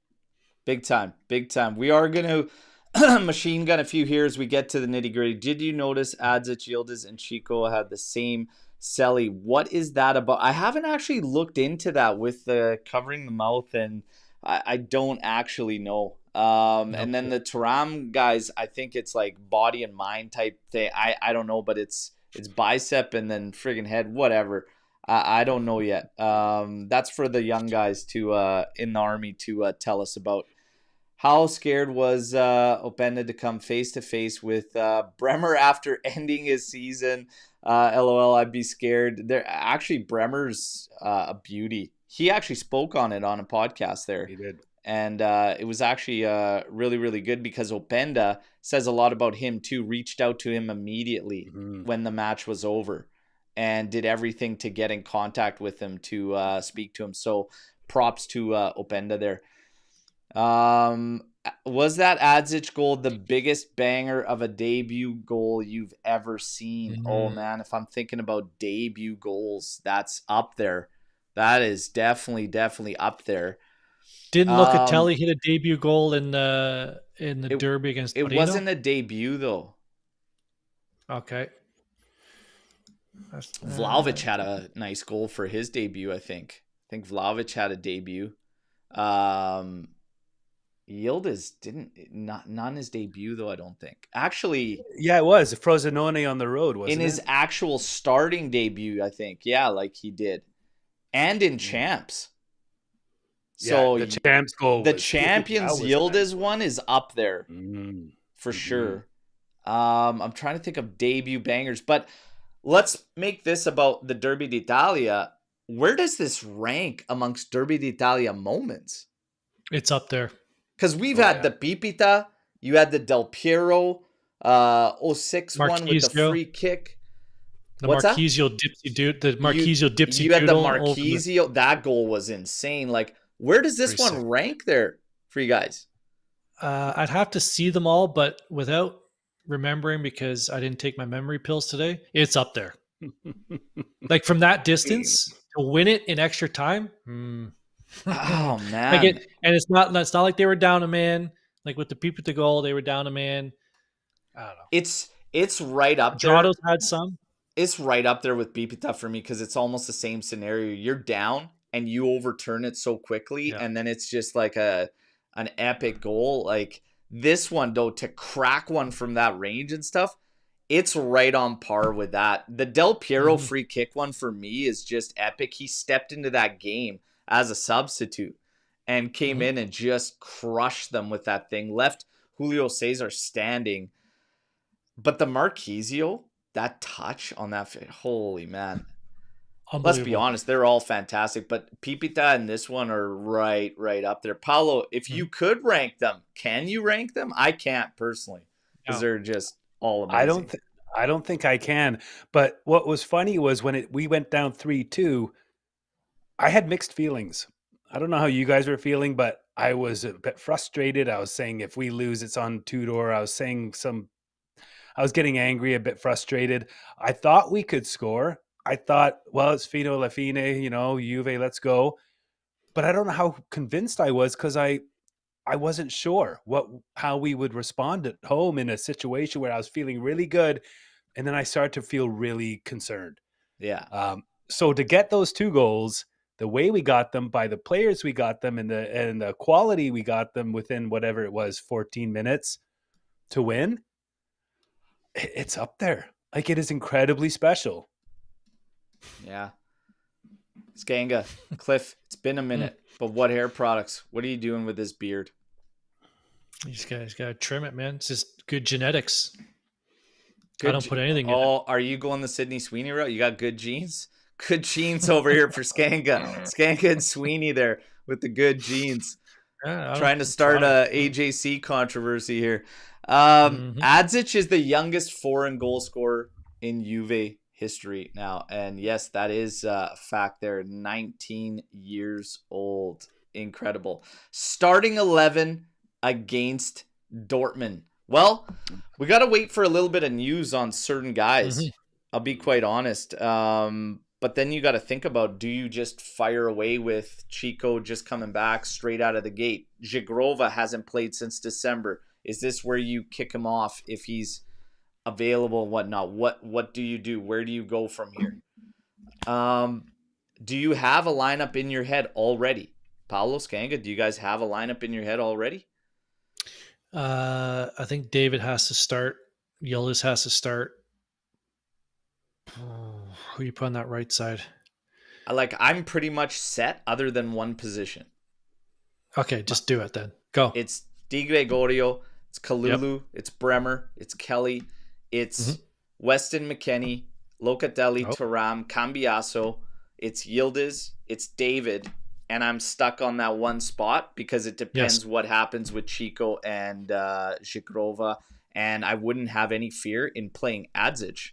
Speaker 1: Big time, big time. We are going to machine gun a few here as we get to the nitty gritty. Did you notice Adzich, Yildiz, and Chico had the same celly? What is that about? I haven't actually looked into that with the covering the mouth, and I don't actually know. And then the Thuram guys, I think it's like body and mind type thing. I don't know, but it's bicep and then friggin' head, whatever. I don't know yet. That's for the young guys to in the army to tell us about. How scared was Openda to come face to face with Bremer after ending his season? LOL, I'd be scared. There actually, Bremer's a beauty. He actually spoke on it on a podcast there.
Speaker 3: He did.
Speaker 1: And it was actually really, really good because Openda says a lot about him too. Reached out to him immediately when the match was over and did everything to get in contact with him to speak to him. So props to Openda there. Was that Adzich goal the biggest banger of a debut goal you've ever seen? Oh man, if I'm thinking about debut goals, that's up there. That is definitely up there.
Speaker 2: Didn't Locatelli hit a debut goal in the derby against Torino?
Speaker 1: It wasn't a debut though.
Speaker 2: Okay.
Speaker 1: Vlahovic had a nice goal for his debut, I think. Vlahovic had a debut. Yildiz not in his debut though, I don't think. Actually,
Speaker 3: yeah, it was Frosinone on the road, wasn't it?
Speaker 1: In his actual starting debut, I think. Yeah, like he did. And in champs. So
Speaker 3: yeah, the champs goal.
Speaker 1: The Champions Yildiz one is up there for sure. I'm trying to think of debut bangers, but let's make this about the Derby d'Italia. Where does this rank amongst Derby d'Italia moments?
Speaker 2: It's up there.
Speaker 1: Because we've had the Pipita, you had the Del Piero, 06 one with the free kick.
Speaker 2: The Marchisio dipsy dude. The Marchisio dipsy.
Speaker 1: You had the Marchisio. That goal was insane. Like, where does this one rank there for you guys?
Speaker 2: I'd have to see them all, but without remembering, because I didn't take my memory pills today, it's up there. Like from that distance to win it in extra time.
Speaker 1: Oh man!
Speaker 2: And it's not like they were down a man. Like with the Pipita goal, they were down a man. I don't know.
Speaker 1: It's right up there.
Speaker 2: Jotto's had some.
Speaker 1: It's right up there with Pipita for me because it's almost the same scenario. You're down and you overturn it so quickly, and then it's just like an epic goal. Like this one though, to crack one from that range and stuff, it's right on par with that. The Del Piero free kick one for me is just epic. He stepped into that game as a substitute and came in and just crushed them with that thing. Left Julio Cesar standing. But the Marchisio, that touch on that, holy man. Let's be honest, they're all fantastic. But Pipita and this one are right up there. Paolo, if you could rank them, can you rank them? I can't personally because they're just all amazing.
Speaker 3: I don't think I can. But what was funny was when we went down 3-2, I had mixed feelings. I don't know how you guys were feeling, but I was a bit frustrated. I was saying if we lose, it's on Tudor. I was getting angry, a bit frustrated. I thought we could score. I thought, well, it's fino alla fine, Juve, let's go. But I don't know how convinced I was because I wasn't sure how we would respond at home in a situation where I was feeling really good, and then I started to feel really concerned.
Speaker 1: Yeah.
Speaker 3: So to get those 2 goals, the way we got them, by the players we got them, and the quality we got them within whatever it was, 14 minutes to win, it's up there. Like, it is incredibly special.
Speaker 1: Yeah. Skanga, Cliff, it's been a minute, but what hair products? What are you doing with this beard?
Speaker 2: He's got to trim it, man. It's just good genetics. I don't put anything in it.
Speaker 1: Oh, are you going the Sydney Sweeney route? You got good genes? Good genes over here for Skanga. Skanga and Sweeney there with the good genes. trying to start a AJC controversy here.
Speaker 2: Mhm.
Speaker 1: Adzich is the youngest foreign goal scorer in Juve history now. And yes, that is a fact there. 19 years old. Incredible. Starting 11 against Dortmund. Well, we got to wait for a little bit of news on certain guys. I'll be quite honest. But then you got to think about, do you just fire away with Chico just coming back straight out of the gate? Zigrova hasn't played since December. Is this where you kick him off if he's available and whatnot? What do you do? Where do you go from here? Do you have a lineup in your head already? Paolo, Skanga, do you guys have a lineup in your head already?
Speaker 2: I think David has to start. Yildiz has to start. Who you put on that right side?
Speaker 1: I'm pretty much set other than one position.
Speaker 2: Okay, just do it then. Go.
Speaker 1: It's Di Gregorio, it's Kalulu, it's Bremer, it's Kelly, it's Weston McKennie, Locatelli, Thuram, Cambiaso, it's Yildiz, it's David, and I'm stuck on that one spot because it depends what happens with Chico and Zigrova, and I wouldn't have any fear in playing Adzich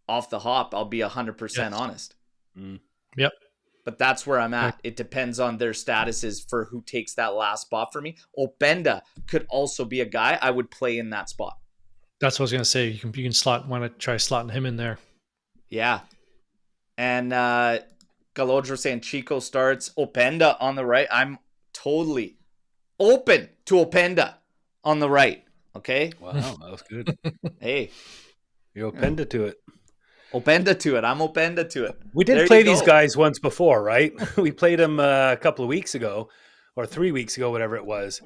Speaker 1: off the hop. I'll be 100% honest.
Speaker 2: Yep.
Speaker 1: But that's where I'm at. It depends on their statuses for who takes that last spot for me. Openda could also be a guy I would play in that spot.
Speaker 2: That's what I was going to say. You can want to try slotting him in there.
Speaker 1: Yeah. And Galodro saying Chico starts. Openda on the right. I'm totally open to Openda on the right. Okay?
Speaker 3: Wow, that was good.
Speaker 1: Hey.
Speaker 3: You're Openda to it.
Speaker 1: Openda to it. I'm Openda to it.
Speaker 3: We did play these guys once before, right? We played them a couple of weeks ago or 3 weeks ago, whatever it was.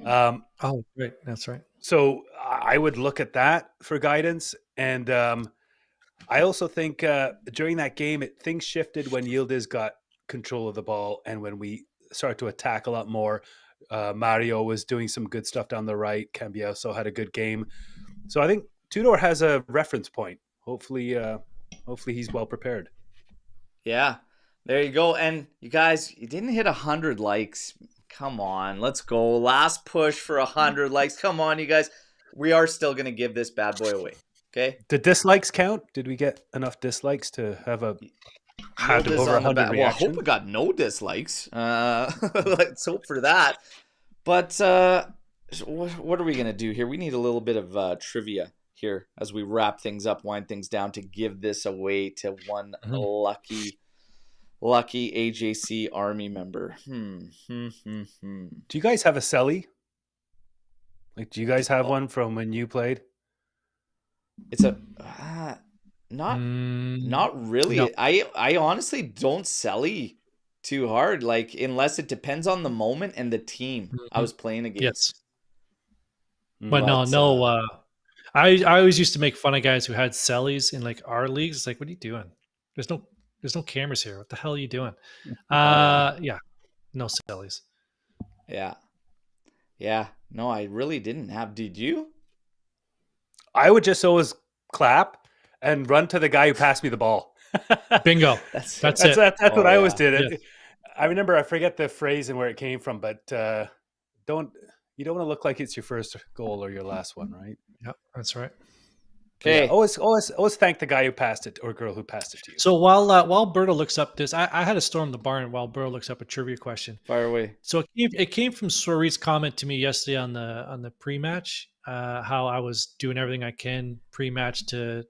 Speaker 2: Oh, right. That's right.
Speaker 3: So I would look at that for guidance. And I also think during that game, things shifted when Yildiz got control of the ball and when we started to attack a lot more. Mario was doing some good stuff down the right. Cambiaso had a good game. So I think Tudor has a reference point. Hopefully he's well prepared.
Speaker 1: Yeah, there you go. And you guys, you didn't hit 100 likes. Come on, let's go. Last push for 100 likes. Come on, you guys. We are still going to give this bad boy away. Okay.
Speaker 3: Did dislikes count? Did we get enough dislikes to have over 100 reactions?
Speaker 1: Well, I hope we got no dislikes. Let's hope for that. But what are we going to do here? We need a little bit of trivia here as we wrap things up, wind things down to give this away to one lucky AJC Army member.
Speaker 3: Do you guys have a Selly? Do you guys have one from when you played?
Speaker 1: It's a not really. No. I honestly don't Selly too hard. Unless it depends on the moment and the team I was playing against.
Speaker 2: Yes. But no. I always used to make fun of guys who had Sellies in our leagues. It's what are you doing? There's no cameras here. What the hell are you doing? Yeah, no Sellies.
Speaker 1: Yeah. No, I really didn't have. Did you?
Speaker 3: I would just always clap and run to the guy who passed me the ball.
Speaker 2: Bingo. That's it.
Speaker 3: That's what I always did. Yeah. I remember, I forget the phrase and where it came from, but you don't want to look like it's your first goal or your last one, right?
Speaker 2: Yep, that's right.
Speaker 3: Okay. Yeah, always thank the guy who passed it or girl who passed it to you.
Speaker 2: So while Berto looks up this, I had to storm the barn while Berto looks up a trivia question.
Speaker 1: Fire away.
Speaker 2: So it came from Sorit's comment to me yesterday on the pre-match, how I was doing everything I can pre-match to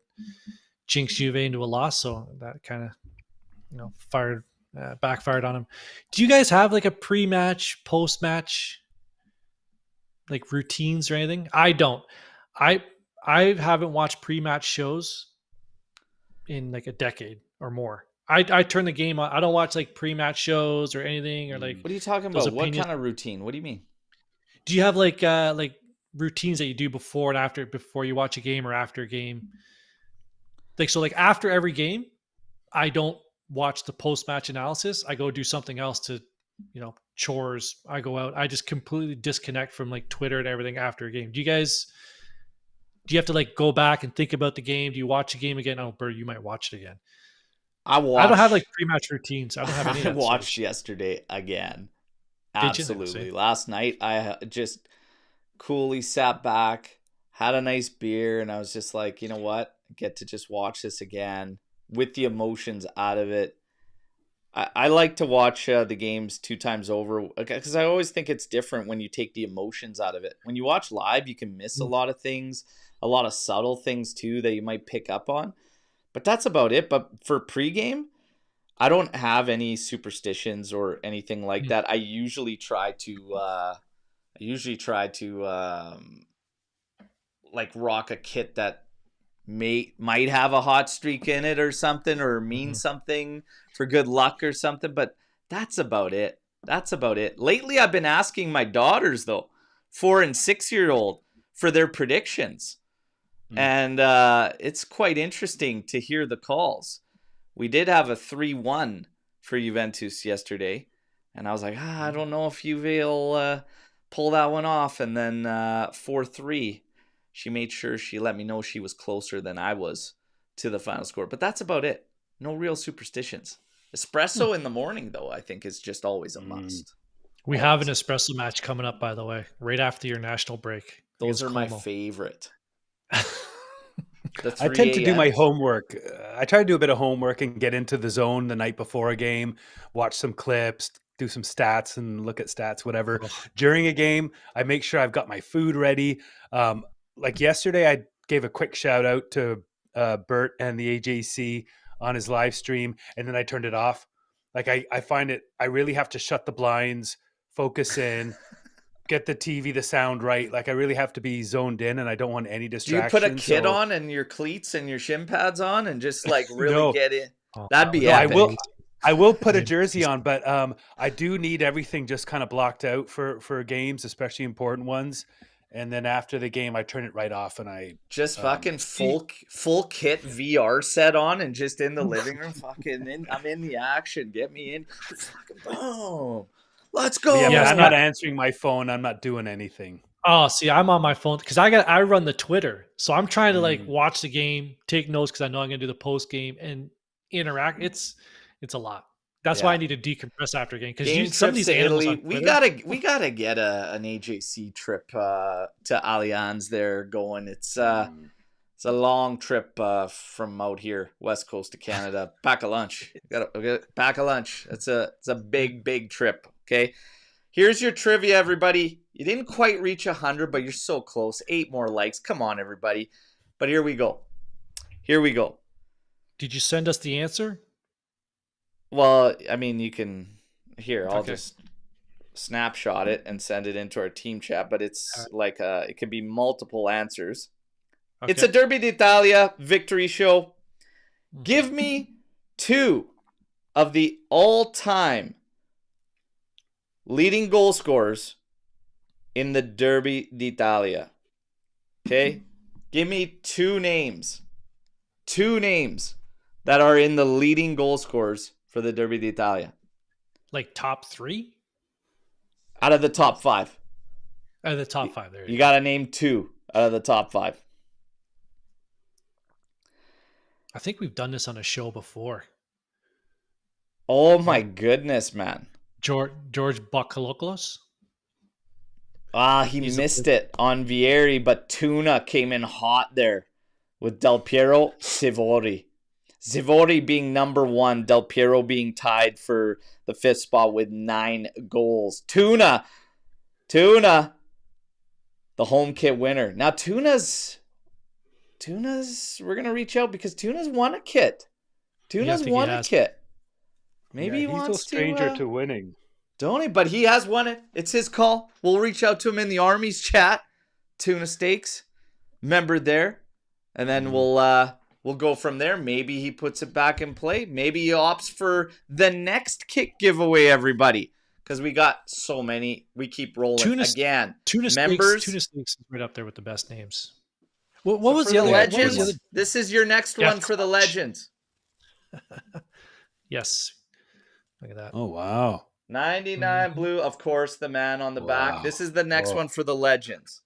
Speaker 2: jinx Juve into a loss. So that kind of backfired on him. Do you guys have a pre-match, post-match routines or anything? I don't. I haven't watched pre-match shows in a decade or more. I turn the game on. I don't watch pre-match shows or anything or
Speaker 1: What are you talking about? Opinions. What kind of routine? What do you mean?
Speaker 2: Do you have routines that you do before and after, before you watch a game or after a game? After every game, I don't watch the post-match analysis. I go do something else to, chores. I go out. I just completely disconnect from Twitter and everything after a game. Do you have to go back and think about the game? Do you watch a game again? Oh, Bert, you might watch it again. I don't have pre-match routines. I don't have any.
Speaker 1: I watched yesterday again.
Speaker 2: Did you?
Speaker 1: Absolutely. Last night, I just coolly sat back, had a nice beer, and I was just like, you know what? I get to just watch this again with the emotions out of it. I like to watch the games 2 times over because I always think it's different when you take the emotions out of it. When you watch live, you can miss a lot of things, a lot of subtle things too that you might pick up on. But that's about it. But for pregame, I don't have any superstitions or anything like that. I usually try to like rock a kit that might have a hot streak in it or something, or mean something for good luck or something, but that's about it. Lately I've been asking my daughters though, 4 and 6-year-old, for their predictions. And it's quite interesting to hear the calls. We did have a 3-1 for Juventus yesterday, and I was like, I don't know if Juve will pull that one off. And then 4-3, she made sure she let me know she was closer than I was to the final score. But that's about it. No real superstitions. Espresso in the morning, though, I think is just always a must.
Speaker 2: We have an espresso match coming up, by the way, right after your national break.
Speaker 1: Those are my favorite.
Speaker 3: I tend to do my homework. I try to do a bit of homework and get into the zone the night before a game, watch some clips, do some stats and look at stats, whatever. During a game, I make sure I've got my food ready. Like yesterday, I gave a quick shout out to Bert and the AJC on his live stream, and then I turned it off. Like I find it, I really have to shut the blinds, focus in, get the TV, the sound right. Like I really have to be zoned in, and I don't want any distractions.
Speaker 1: Do you put a kit on and your cleats and your shin pads on and just like really get in? That'd be epic.
Speaker 3: I will put a jersey on, but I do need everything just kind of blocked out for games, especially important ones. And then after the game, I turn it right off, and I
Speaker 1: just fucking full kit VR set on, and just in the living room, I'm in the action. Get me in, fucking boom, let's go.
Speaker 3: Yeah, I'm not answering my phone. I'm not doing anything.
Speaker 2: Oh, see, I'm on my phone because I run the Twitter, so I'm trying to like watch the game, take notes because I know I'm gonna do the post game and interact. It's a lot. That's why I need to decompress after a game because some of these animals on Twitter,
Speaker 1: we gotta get an AJC trip to Allianz there going. It's a long trip from out here, west coast of Canada. Pack a lunch. Pack a lunch. It's a big trip. Okay, here's your trivia, everybody. You didn't quite reach 100, but you're so close. 8 more likes. Come on, everybody. But here we go.
Speaker 2: Did you send us the answer?
Speaker 1: Well, I mean, you can. Here, I'll just snapshot it and send it into our team chat. But it's like it could be multiple answers. Okay. It's a Derby d'Italia victory show. Give me 2 of the all-time leading goal scorers in the Derby d'Italia. Okay? Give me 2 names. 2 names that are in the leading goal scorers for the Derby d'Italia.
Speaker 2: Like top 3?
Speaker 1: Out of the top 5.
Speaker 2: Out of the top 5, there
Speaker 1: you got to name 2 out of the top 5.
Speaker 2: I think we've done this on a show before.
Speaker 1: Oh my goodness, man.
Speaker 2: George Bakaloklos?
Speaker 1: He missed it on Vieri, but Tuna came in hot there with Del Piero, Sivori. Sivori being number 1, Del Piero being tied for the 5th spot with 9 goals. Tuna, the home kit winner. Now Tuna's, we're going to reach out because Tuna's won a kit. Maybe he wants to.
Speaker 3: He's a stranger to winning.
Speaker 1: Don't he? But he has won it. It's his call. We'll reach out to him in the Army's chat. Tuna Steaks, member there. And then we'll go from there. Maybe he puts it back in play. Maybe he opts for the next kick giveaway, everybody. Because we got so many. We keep rolling again.
Speaker 2: Tuna Steaks is right up there with the best names. What was the other
Speaker 1: Legends? This is your next one for the Legends.
Speaker 2: Yes. Look at that.
Speaker 3: Oh, wow.
Speaker 1: 99 blue, of course, the man on the back. This is the next one for the Legends.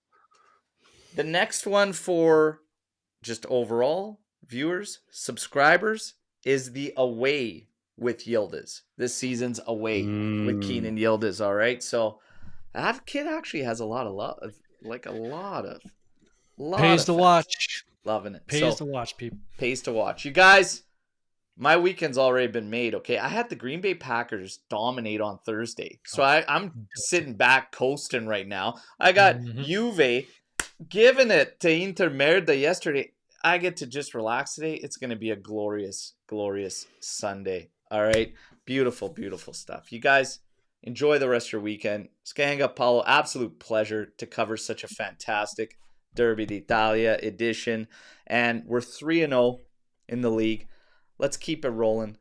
Speaker 1: The next one for just overall viewers, subscribers, is the away with Yildiz. This season's away with Kenan Yildiz, all right? So that kid actually has a lot of love, like a lot of
Speaker 2: Pays to
Speaker 1: fans
Speaker 2: watch.
Speaker 1: loving it.
Speaker 2: Pays to watch, people.
Speaker 1: Pays to watch. You guys, my weekend's already been made, okay? I had the Green Bay Packers dominate on Thursday. So I'm sitting back coasting right now. I got Juve giving it to Inter Merda yesterday. I get to just relax today. It's going to be a glorious, glorious Sunday. All right? Beautiful, beautiful stuff. You guys, enjoy the rest of your weekend. Scanga Paolo, absolute pleasure to cover such a fantastic Derby d'Italia edition. And we're 3-0 in the league. Let's keep it rolling.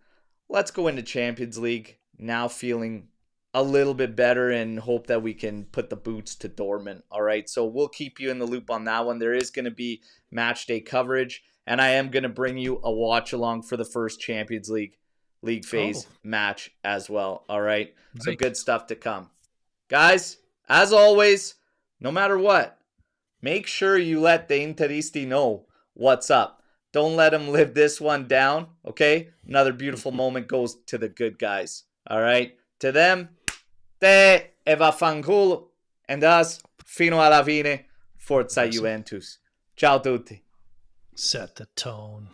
Speaker 1: Let's go into Champions League now feeling a little bit better and hope that we can put the boots to Dortmund. All right, so we'll keep you in the loop on that one. There is going to be match day coverage, and I am going to bring you a watch along for the first Champions League phase match as well. All right, nice. So good stuff to come. Guys, as always, no matter what, make sure you let the Interisti know what's up. Don't let them live this one down, okay? Another beautiful moment goes to the good guys, all right? To them, te e vaffanculo, and us, fino alla fine, forza Juventus. Ciao tutti.
Speaker 2: Set the tone.